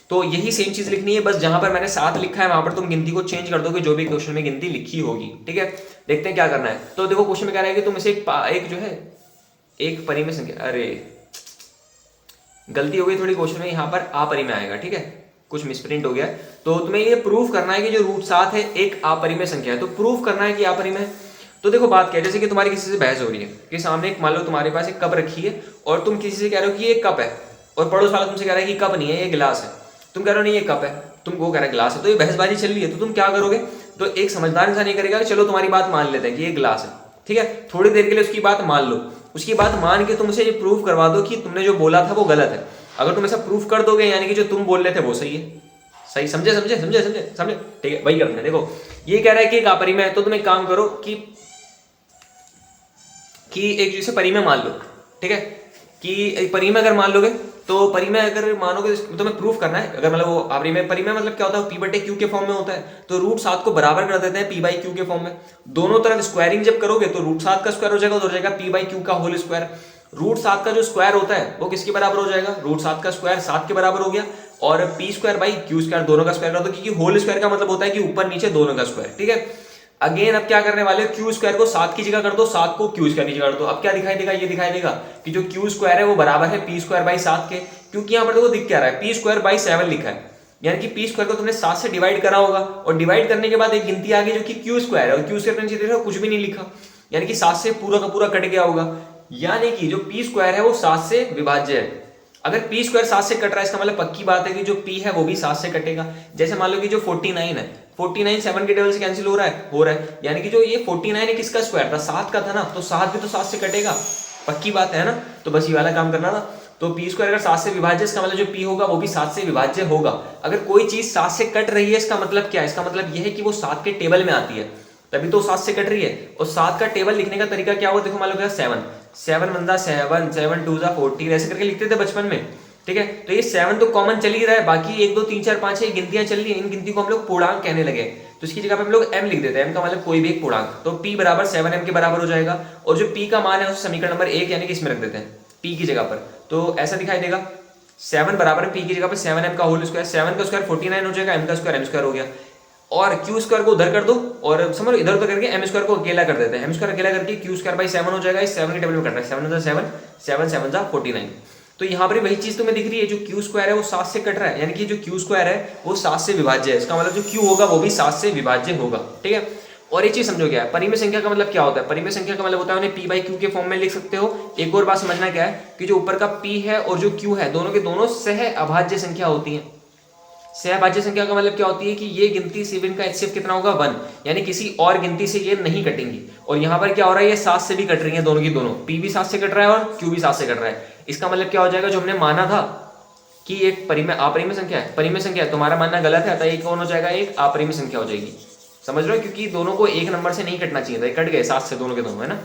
तो यही सेम चीज लिखनी है, बस जहां पर मैंने 7 लिखा है वहां पर तुम गिनती को चेंज कर दोगे जो भी क्वेश्चन में गिनती लिखी होगी, ठीक है। देखते हैं क्या करना है। तो देखो क्वेश्चन में कह रहा है कि तुम इसे एक जो है एक परिमेय संख्या, अरे गलती हो गई थोड़ी, क्वेश्चन में यहाँ पर अपरिमेय आएगा, ठीक है, कुछ मिसप्रिंट हो गया। तो तुम्हें ये प्रूफ करना है कि जो √7 है एक अपरिमेय संख्या है, तो प्रूफ करना है कि अपरिमेय। तो देखो बात क्या है, जैसे कि तुम्हारी किसी से बहस हो रही है कि सामने एक मान लो तुम्हारे पास एक कप रखी है और तुम किसी से कह रहे हो कि ये कप है, और पड़ोस वाला तुमसे कह रहा है कि कप नहीं है ये गिलास है। तुम कह रहे हो नहीं ये कप है, तुम वो कह रहे ग्लास है, तो ये बहसबाजी चल रही है, तो तुम क्या करोगे? तो एक समझदार इंसान ये करेगा चलो तुम्हारी बात मान लेते हैं कि ये ग्लास है, ठीक है, थोड़ी देर के लिए उसकी बात मान लो, उसकी बात मान के तुम उसे ये प्रूव करवा दो कि तुमने जो बोला था वो गलत है। अगर तुम ऐसा प्रूव कर दोगे यानी कि जो तुम बोल रहे थे वो सही है। सही समझे समझे समझे समझे समझे, ठीक है वही करते हैं। देखो ये कह रहा है कि एक अपरिमेय है, तो तुम एक काम करो कि एक जैसे परिमेय मान लो, ठीक है, कि परिमेय अगर मान लोगे तो परिमेय अगर मानोगे तो तुम्हें प्रूफ करना है। अगर मतलब वो अपरिमेय परिमेय मतलब क्या होता है, पी बटे क्यू के फॉर्म में होता है, तो रूट 7 को बराबर कर देते हैं पी बाई क्यू के फॉर्म में। दोनों तरफ स्क्वायरिंग जब करोगे तो रूट 7 का स्क्वायर हो जाएगा, हो जाएगा पी बाई क्यू का होल स्क्वायर। रूट 7 का जो स्क्वायर होता है वो किसके बराबर हो जाएगा, रूट 7 का स्क्वायर 7 के बराबर हो गया, और P square by Q square दोनों का स्क्वायर कर दो, क्योंकि होल स्क्वायर का मतलब होता है कि ऊपर नीचे दोनों का स्क्वायर, ठीक है। अगेन अब क्या करने वाले, क्यू स्क्वायर को 7 की जगह कर दो, 7 को क्यू स्क्वायर की जगह कर दो। अब क्या दिखाई देगा, ये दिखाई देगा कि जो क्यू स्क्वायर है वो बराबर है पी स्क्वायर बाई 7 के, क्योंकि यहाँ पर देखो दिख क्या रहा है, पी स्क्वायर बाई 7 लिखा है, यानी कि पी स्क्वायर को तुमने 7 से डिवाइड करा होगा, और डिवाइड करने के बाद एक गिनती आ गई जो कि क्यू स्क्वायर है, और क्यू स्क्वायर नीचे देखो कुछ भी नहीं लिखा, यानी कि 7 से पूरा का पूरा कट गया होगा, यानी कि जो पी स्क्वायर है वो 7 से विभाज्य है। अगर पी स्क्वायर 7 से कट रहा है इसका मतलब पक्की बात है कि जो पी है वो भी 7 से कटेगा। जैसे मान लो कि जो 49 है, 49 7 के टेबल से कैंसिल हो रहा है, यानी कि जो ये 49 है किसका स्क्वायर था, 7 का था ना, तो 7 भी तो 7 से कटेगा, पक्की बात है ना। तो बस ये वाला काम करना था। तो पी स्क्वायर अगर 7 से विभाज्य, इसका मतलब जो पी होगा वो भी 7 से विभाज्य होगा। अगर कोई चीज 7 से कट रही है इसका मतलब क्या है, इसका मतलब यह है कि वो 7 के टेबल में आती है, तभी तो 7 से कट रही है। और 7 का टेबल लिखने का तरीका क्या हुआ, देखो मान लो क्या 7 7 1 7 7 2 14 ऐसे करके लिखते थे बचपन में, ठीक है। तो ये 7 तो कॉमन चल ही रहा है, बाकी 1 2 3 4 5 6 गिनतियां चल रही है, इन गिनती को हम लोग पूर्णांक कहने लगे, तो इसकी जगह पे हम लोग m लिख देते हैं, m का मतलब कोई भी एक पूर्णांक, तो p बराबर 7m के बराबर हो जाएगा, और जो p का मान है उसे समीकरण नंबर 1 यानी कि इसमें रख देते हैं p की जगह पर, तो ऐसा दिखाई देगा 7 बराबर है p की जगह पर 7m का होल स्क्वायर, 7 का स्क्वायर 49 हो जाएगा, m का स्क्वायर हो गया, और क्यू स्क्वायर को उधर कर दो, और समझ इधर उधर करके एम स्क्वायर को अकेला कर देते हैं, एम स्क्वायर अकेला करके क्यू स्क्वायर बाई 7 हो जाएगा, इस 7 के टेबल में करना है, 7 7 7 7 49। तो यहाँ पर वही चीज तुम्हें दिख रही है, जो क्यू स्क्वायर है वो 7 से कट रहा है, यानी कि जो क्यू स्क्वायर है वो 7 से विभाज्य है, इसका मतलब जो क्यू होगा वो भी 7 से विभाज्य होगा, ठीक है। और एक चीज समझो क्या है, परिमेय संख्या का मतलब क्या होता है, परिमेय संख्या का मतलब होता है उन्हें पी बाई क्यू के फॉर्म में लिख सकते हो। एक और बात समझना क्या है कि जो ऊपर का पी है और जो क्यू है दोनों के दोनों सह अभाज्य संख्या होती है। सहभाज्य संख्या का मतलब क्या होती है कि ये गिनती सिर्फ का HCF कितना होगा 1, यानी किसी और गिनती से ये नहीं कटेंगी। और यहाँ पर क्या हो रहा है, ये 7 से भी कट रही है, दोनों की दोनों, P भी 7 से कट रहा है और Q भी 7 से कट रहा है। इसका मतलब क्या हो जाएगा, जो हमने माना था कि एक परिमेय अपरिमेय संख्या है, परिमेय संख्या है, तुम्हारा मानना गलत है, अतः ये कौन हो जाएगा, एक अपरिमेय संख्या हो जाएगी। समझ रहे हो, क्योंकि दोनों को एक नंबर से नहीं कटना चाहिए था, कट गए 7 से दोनों के दोनों, है ना।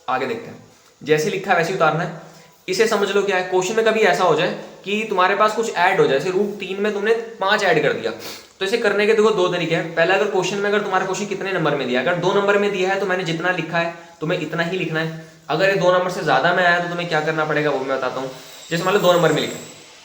आगे देखते हैं, जैसे लिखा है वैसे उतारना है। इसे समझ लो क्या है, क्वेश्चन में कभी ऐसा हो जाए कि तुम्हारे पास कुछ ऐड हो जाए, जैसे रूट 3 में तुमने 5 ऐड कर दिया, तो इसे करने के देखो 2 तरीके हैं। पहला, अगर क्वेश्चन में अगर तुम्हारा क्वेश्चन कितने नंबर में दिया है, अगर 2 नंबर में दिया है तो मैंने जितना लिखा है तुम्हें इतना ही लिखना है। अगर ये 2 नंबर से ज्यादा में आया तो तुम्हें क्या करना पड़ेगा वो मैं बताता हूँ। जैसे मान लो 2 नंबर में लिखा,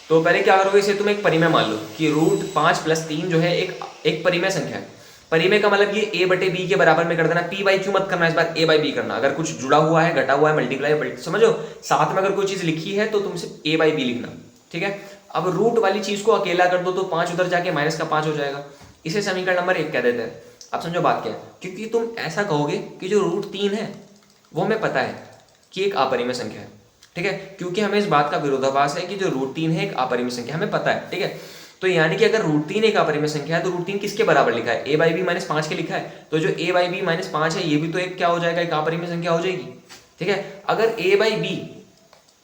तो पहले क्या करोगे, इसे तुम एक परिमेय मान लो कि रूट 5 + 3 जो है एक परिमेय संख्या है। परिमेय का मतलब ये a बटे b के बराबर में कर देना, p बाई क्यू मत करना, इस बार a बाई b करना। अगर कुछ जुड़ा हुआ है, घटा हुआ है, मल्टीप्लाई समझो, साथ में अगर कोई चीज लिखी है तो तुमसे a बाई b लिखना, ठीक है। अब रूट वाली चीज को अकेला कर दो तो 5 उधर जाके माइनस का 5 हो जाएगा, इसे समीकरण नंबर 1 कह देते हैं। अब समझो बात क्या है, क्योंकि तुम ऐसा कहोगे कि जो रूट 3 है वो हमें पता है कि एक अपरिमेय संख्या है, ठीक है, क्योंकि हमें इस बात का विरोधाभास है कि जो रूट 3 है एक अपरिमेय संख्या, हमें पता है, ठीक है। तो यानी कि अगर रूट 3 एक अपरिमेय संख्या है तो रूट 3 किसके बराबर लिखा है, a बाई बी माइनस 5 के लिखा है, तो जो a बाई बी माइनस 5 है ये भी तो एक क्या हो जाएगा, एक अपरिमेय संख्या हो जाएगी, ठीक है। अगर a बाई बी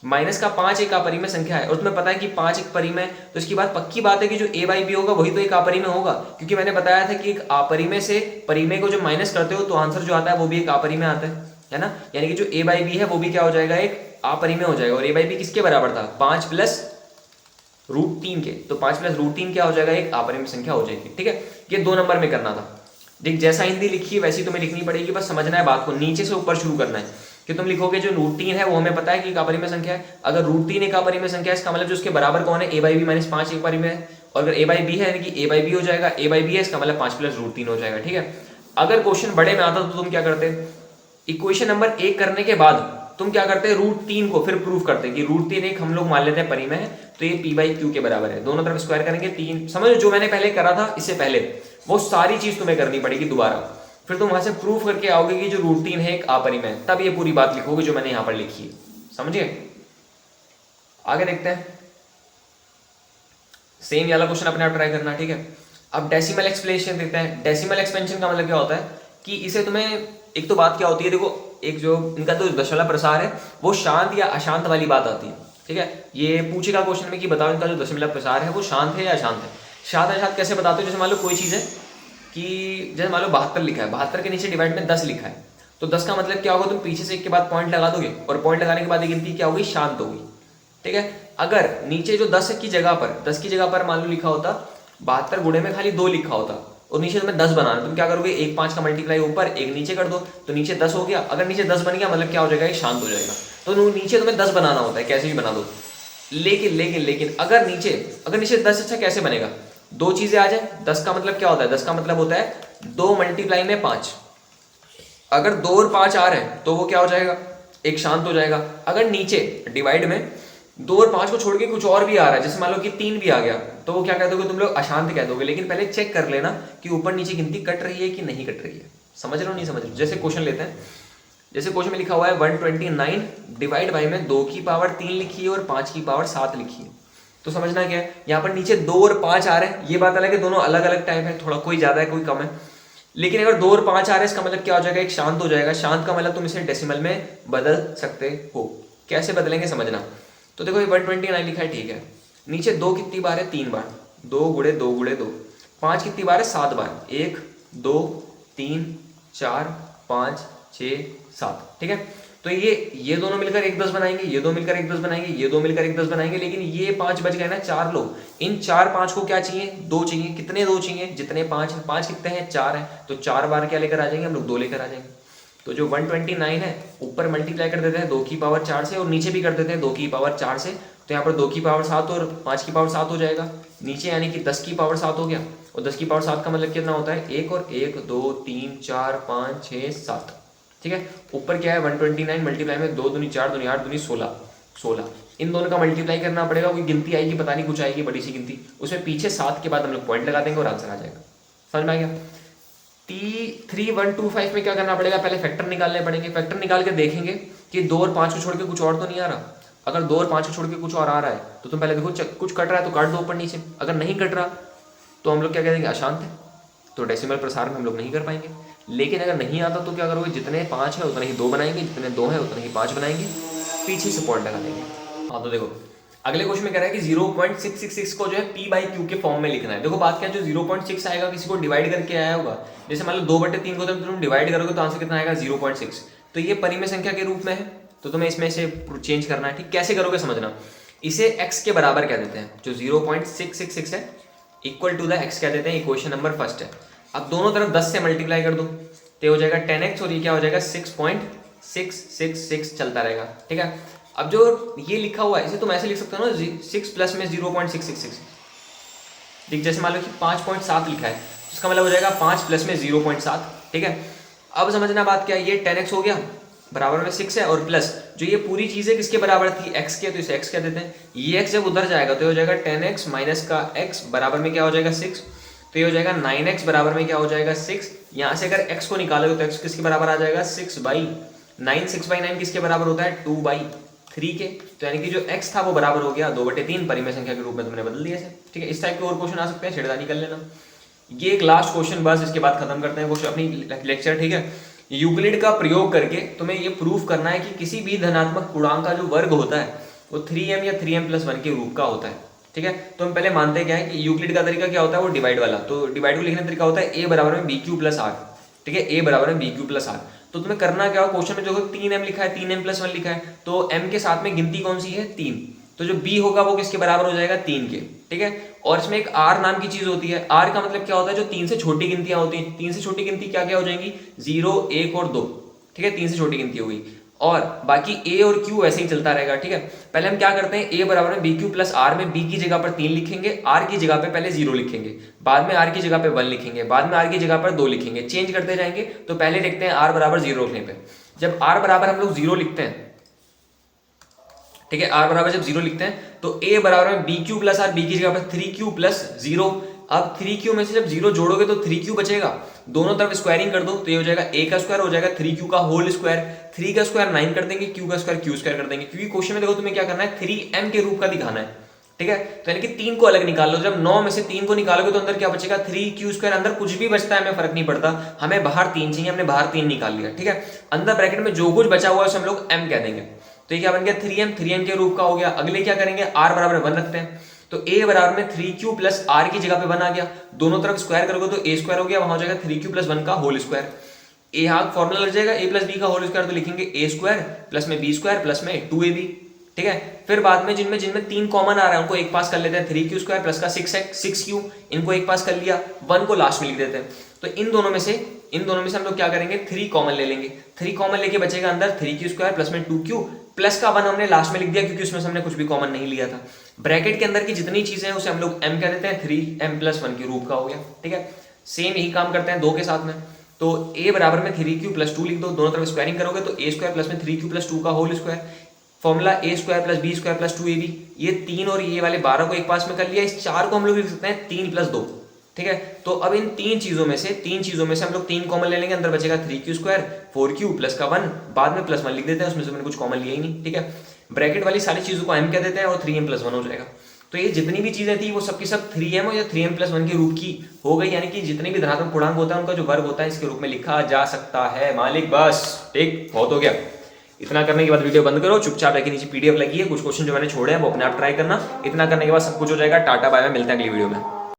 माइनस का 5 एक अपरिमेय संख्या है और तुम्हें पता है कि 5 एक परिमेय, तो इसकी बात पक्की बात है कि जो a बाई बी होगा वही तो एक अपरिमेय होगा, क्योंकि मैंने बताया था कि एक अपरिमेय से परिमेय को जो माइनस करते हो तो आंसर जो आता है वो भी एक अपरिमेय आता है ना। यानी कि जो a बाई बी है वो भी क्या हो जाएगा, एक अपरिमेय हो जाएगा। और a बाई बी किसके बराबर था, 5 + रूट 3 के, तो 5 + रूट 3 क्या हो जाएगा, एक अपरिमेय संख्या हो जाएगी, ठीक है। ये 2 नंबर में करना था। देख जैसा हिंदी लिखी है वैसी तुम्हें लिखनी पड़ेगी, बस समझना है बात को, नीचे से ऊपर शुरू करना है कि तुम लिखोगे जो रूट 3 है वो हमें पता है कि एक अपरिमेय संख्या है। अगर रूट 3 एक अपरिमेय संख्या है इसका मतलब जो उसके बराबर कौन है, a बाई बी माइनस 5 एक परिमेय है, और अगर a बाई बी है यानी कि a बाई बी हो जाएगा, a बाई बी है इसका मतलब 5 + रूट 3 हो जाएगा, ठीक है। अगर क्वेश्चन बड़े में आता तो तुम क्या करते, इक्वेशन नंबर 1 करने के बाद तुम क्या करते हैं, रूट 3 को फिर प्रूफ करते कि रूट 3 एक हम लोग मान लेते हैं परिमेय है, तो ये p बाई क्यू के बराबर है, दोनों तरफ स्क्वायर करेंगे 3। समझो जो मैंने पहले करा था इससे पहले वो सारी चीज तुम्हें करनी पड़ेगी दोबारा, फिर तुम वहां से प्रूफ करके आओगे कि जो रूट 3 है एक अपरिमेय, तब ये पूरी बात लिखोगे जो मैंने यहां पर लिखी है, समझिए। आगे देखते हैं, सेम ये वाला क्वेश्चन अपने आप ट्राई करना, ठीक है। अब डेसिमल एक्सप्लेनेशन देते हैं। डेसिमल एक्सपेंशन का मतलब क्या होता है कि इसे तुम्हें, एक तो बात क्या होती है, देखो एक जो इनका जो दशमलव प्रसार है वो शांत या अशांत वाली बात आती है, ठीक है। ये पूछेगा क्वेश्चन में कि बताओ इनका जो दशमलव प्रसार है वो शांत है या अशांत है। शांत अशांत कैसे बताते हो, जैसे मान लो कोई चीज़ है कि जैसे मान लो 72 लिखा है, 72 के नीचे डिवाइड में 10 लिखा है, तो 10 का मतलब क्या होगा, तुम पीछे से एक के बाद पॉइंट लगा दोगे और पॉइंट लगाने के बाद ये गिनती क्या होगी, शांत होगी, ठीक है। अगर नीचे जो 10 की जगह पर 10 की जगह पर मान लो लिखा होता 72 गुणे में खाली 2 लिखा होता और नीचे तुम्हें 10 बनाना, तुम क्या करोगे, 1 5 का मल्टीप्लाई ऊपर 1 नीचे कर दो, तो नीचे 10 हो गया। अगर नीचे 10 बन गया मतलब क्या हो जाएगा, ये शांत हो जाएगा। तो नीचे तुम्हें 10 बनाना होता है, कैसे भी बना दो। लेकिन लेकिन लेकिन अगर नीचे 10 अच्छा कैसे बनेगा, दो चीजें आ जाए। 10 का मतलब क्या होता है, 10 का मतलब होता है 2 मल्टीप्लाई में 5। अगर 2 और 5 आ रहे हैं तो वो क्या हो जाएगा, एक शांत हो जाएगा। अगर नीचे डिवाइड में 2 और 5 को छोड़ के कुछ और भी आ रहा है, जैसे मान लो कि 3 भी आ गया, तो वो क्या कह दोगे, तुम लोग अशांत कह दोगे। लेकिन पहले चेक कर लेना कि ऊपर नीचे गिनती कट रही है कि नहीं कट रही है। समझ रहे हो नहीं समझ रहे हो। जैसे क्वेश्चन लेते हैं, जैसे क्वेश्चन में लिखा हुआ है 129 डिवाइड बाई में 2 की पावर 3 लिखी है और 5 की पावर 7 लिखी है। तो समझना क्या है, यहाँ पर नीचे 2 और 5 आ रहे हैं, ये बात अलग है, दोनों अलग अलग टाइप है, थोड़ा कोई ज्यादा है कोई कम है। लेकिन अगर 2 और 5 आ रहे हैं इसका मतलब क्या हो जाएगा, एक शांत हो जाएगा। शांत का मतलब तुम इसे डेसिमल में बदल सकते हो। कैसे बदलेंगे समझना। तो देखो ये 129 लिखा है, ठीक है। नीचे 2 कितनी बार है, 3 बार, 2 गुणे 2 गुणे 2। 5 कितनी बार है, 7 बार, 1 2 3 4 5 6 7, ठीक है। तो ये दोनों मिलकर एक 10 बनाएंगे, ये दो मिलकर एक 10 बनाएंगे, ये दो मिलकर एक 10 बनाएंगे। लेकिन ये 5 बच गए ना, 4 लोग, इन 4 5 को क्या चाहिए, 2 चाहिए। कितने 2 चाहिए, जितने 5 है। 5 कितने हैं, 4 है, तो 4 बार क्या लेकर आ जाएंगे हम लोग, 2 लेकर आ जाएंगे। तो जो 129 है ऊपर मल्टीप्लाई कर देते हैं 2 की पावर 4 से और नीचे भी कर देते हैं 2 की पावर 4 से। तो यहाँ पर 2 की पावर 7 और 5 की पावर 7 हो जाएगा नीचे, यानी कि 10 की पावर 7 हो गया। और 10 की पावर 7 का मतलब कितना होता है, 1 और 1 2 3 4 5 6 7, ठीक है। ऊपर क्या है 129 मल्टीप्लाई में 2 दूनी 4 दूनी 8 दूनी 16, इन दोनों का मल्टीप्लाई करना पड़ेगा। कोई गिनती आएगी, पता नहीं कुछ आएगी बड़ी सी गिनती, उसमें पीछे 7 के बाद हम लोग पॉइंट लगा देंगे और आंसर आ जाएगा। समझ में आ गया। T3125 में क्या करना पड़ेगा, पहले फैक्टर निकालने पड़ेंगे। फैक्टर निकाल के देखेंगे कि 2 और 5 को छोड़ के कुछ और तो नहीं आ रहा। अगर 2 और 5 को छोड़ के कुछ और आ रहा है तो तुम पहले देखो कुछ कट रहा है तो काट दो ऊपर नीचे। अगर नहीं कट रहा तो हम लोग क्या कह देंगे, अशांत है, तो डेसिमल प्रसार में हम लोग नहीं कर पाएंगे। लेकिन अगर नहीं आता तो क्या करोगे, जितने 5 है उतने ही 2 बनाएंगे, जितने 2 है उतने ही 5 बनाएंगे, पीछे से पॉइंट लगा देंगे। हाँ तो देखो अगले क्वेश्चन में कह रहा है कि 0.666 को जो है P बाई क्यू के फॉर्म में लिखना है। देखो बात क्या है, जो 0.6 आएगा किसी को डिवाइड करके आया होगा। जैसे मान लो 2/3 को तुम डिवाइड करोगे तो आंसर कितना आएगा, 0.6। तो ये परिमेय संख्या के रूप में है, तो तुम्हें इसमें से चेंज करना है, ठीक। कैसे करोगे समझना। इसे x के बराबर कह देते हैं, जो 0.666 है इक्वल टू द x कह देते हैं। इक्वेशन नंबर फर्स्ट है। अब दोनों तरफ 10 से मल्टीप्लाई कर दो तो हो जाएगा 10x और ये क्या हो जाएगा 6.666 चलता रहेगा, ठीक है। अब जो ये लिखा हुआ है इसे तुम ऐसे लिख सकते हो ना, 6 प्लस में 0.666, ठीक। जैसे मान लो कि 5.7 लिखा है, इसका मतलब हो जाएगा 5 प्लस में 0.7, ठीक है। अब समझना बात क्या है, ये 10x हो गया, बराबर में 6 है, और प्लस जो ये पूरी चीजें किसके बराबर थी, x के, तो इसे x कह देते हैं। ये x जब उधर जाएगा तो ये हो जाएगा 10x माइनस का x बराबर में क्या हो जाएगा 6, तो ये हो जाएगा 9x बराबर में क्या हो जाएगा 6। यहाँ से अगर x को निकालोगे तो x किसके बराबर आ जाएगा 6/9। 6/9 किसके बराबर होता है 2/3 के। तो यानी कि जो x था वो बराबर हो गया 2/3, परिमेय संख्या के रूप में तुमने बदल दिया इसे, ठीक है। इस टाइप के और क्वेश्चन आ सकते हैं, छेड़खानी कर लेना। ये एक लास्ट क्वेश्चन बस, इसके बाद खत्म करते हैं क्वेश्चन अपनी लेक्चर, ठीक है। यूक्लिड का प्रयोग करके तुम्हें ये प्रूफ करना है कि किसी भी धनात्मक पूर्णांक का जो वर्ग होता है वो 3m या 3m+1 के रूप का होता है, ठीक है। तो हम पहले मानते क्या है कि यूक्लिड का तरीका क्या होता है, वो डिवाइड वाला। तो डिवाइड को लिखने का तरीका होता है a बराबर में bq+r, ठीक है। a बराबर में bq+r। तो तुम्हें करना क्या हो, क्वेश्चन में जो 3m लिखा है, 3m+1 लिखा है, तो m के साथ में गिनती कौन सी है 3, तो जो b होगा वो किसके बराबर हो जाएगा 3 के, ठीक है। और इसमें एक r नाम की चीज होती है। r का मतलब क्या होता है, जो 3 से छोटी गिनतियां होती हैं। 3 से छोटी गिनती क्या क्या हो जाएंगी, 0 1 और 2, ठीक है। 3 से छोटी गिनती होगी, और बाकी a और q ऐसे ही चलता रहेगा, ठीक है। पहले हम क्या करते हैं, a बराबर में bq+r में b की जगह पर 3 लिखेंगे, r की जगह पे पहले 0 लिखेंगे, बाद में r की जगह पे 1 लिखेंगे, बाद में r की जगह पर 2 लिखेंगे, चेंज करते जाएंगे। तो पहले लिखते हैं r बराबर 0 रखने पे, जब r बराबर हम लोग 0 लिखते हैं, ठीक है, r बराबर जब 0 लिखते हैं तो a बराबर में bq+r, b की जगह पर 3q+0। अब 3q में से जब 0 जोड़ोगे तो 3q बचेगा, दोनों तरफ स्क्वायरिंग कर दो तो ये हो जाएगा a का स्क्वायर हो जाएगा 3q का होल स्क्वायर, 3 का स्क्वायर 9 कर देंगे, q का स्क्वायर q स्क्वायर कर देंगे। क्योंकि क्वेश्चन में देखो तुम्हें क्या करना है, 3m के रूप का दिखाना है, ठीक है। तो यानी कि 3 को अलग निकाल लो, जब 9 में से 3 को निकालोगे तो अंदर क्या बचेगा 3q²। अंदर कुछ भी बचता है हमें फर्क नहीं पड़ता, हमें बाहर 3 चाहिए, हमने बाहर 3 निकाल लिया, ठीक है। अंदर ब्रैकेट में जो कुछ बचा हुआ है उसे हम लोग m कह देंगे। तो ये क्या बन गया 3m के रूप का हो गया। अगले क्या करेंगे r बराबर 1 रखते हैं, तो a बराबर में 3q प्लस r की जगह पे 1 आ गया, दोनों तरफ स्क्वायर करोगे तो a² हो गया, वहां हो जाएगा 3q प्लस 1 का होल स्क्वायर। ए हाँ फॉर्मूला लग जाएगा a प्लस बी का होल स्क्वायर, तो लिखेंगे a² प्लस में b² प्लस में 2ab, ठीक है। फिर बाद में जिनमें 3 कॉमन आ रहा है उनको एक पास कर लेते हैं, 3q² प्लस का 6q, इनको एक पास कर लिया, 1 को लास्ट में लिख देते हैं। तो इन दोनों में से हम लोग क्या करेंगे 3 कॉमन ले लेंगे, 3 कॉमन लेके बचेगा अंदर 3q² प्लस में 2q प्लस का 1 हमने लास्ट में लिख दिया क्योंकि उसमें से हमने कुछ भी कॉमन नहीं लिया था। ब्रैकेट के अंदर की जितनी चीजें हैं उसे हम लोग m कह देते हैं, 3m प्लस 1 के रूप का हो गया, ठीक है। सेम यही काम करते हैं 2 के साथ में, तो a बराबर में 3q प्लस 2 लिख दो, दोनों तरफ स्क्वायरिंग करोगे तो a² प्लस में 3q प्लस 2 का whole square, formula a² plus b² plus 2ab। ये 3 और ये वाले 12 को एक पास में कर लिया, इस 4 को हम लोग लिख सकते हैं 3 प्लस 2, ठीक है। तो अब इन तीन चीजों में से हम लोग 3 कॉमन ले लेंगे, अंदर बचेगा 3q² 4q प्लस का 1, बाद में प्लस 1 लिख देते हैं, उसमें से मैंने कुछ कॉमन लिया ही नहीं, ठीक है। ब्रैकेट वाली सारी चीजों को m कह देते हैं और 3m प्लस 1 हो जाएगा। तो ये जितनी भी चीजें थी वो सबकी सब 3m और या 3m प्लस 1 के रूप की हो गई, यानी कि जितने भी धनात्मक पूर्णांक होता है उनका जो वर्ग होता है इसके रूप में लिखा जा सकता है मालिक। बस ठीक, बहुत हो गया। इतना करने के बाद वीडियो बंद करो, चुपचाप रखिए, नीचे PDF लगी है, कुछ क्वेश्चन जो मैंने छोड़े हैं वो अपने आप ट्राई करना। इतना करने के बाद सब कुछ हो जाएगा। टाटा बाय बाय, मिलते हैं अगली वीडियो में।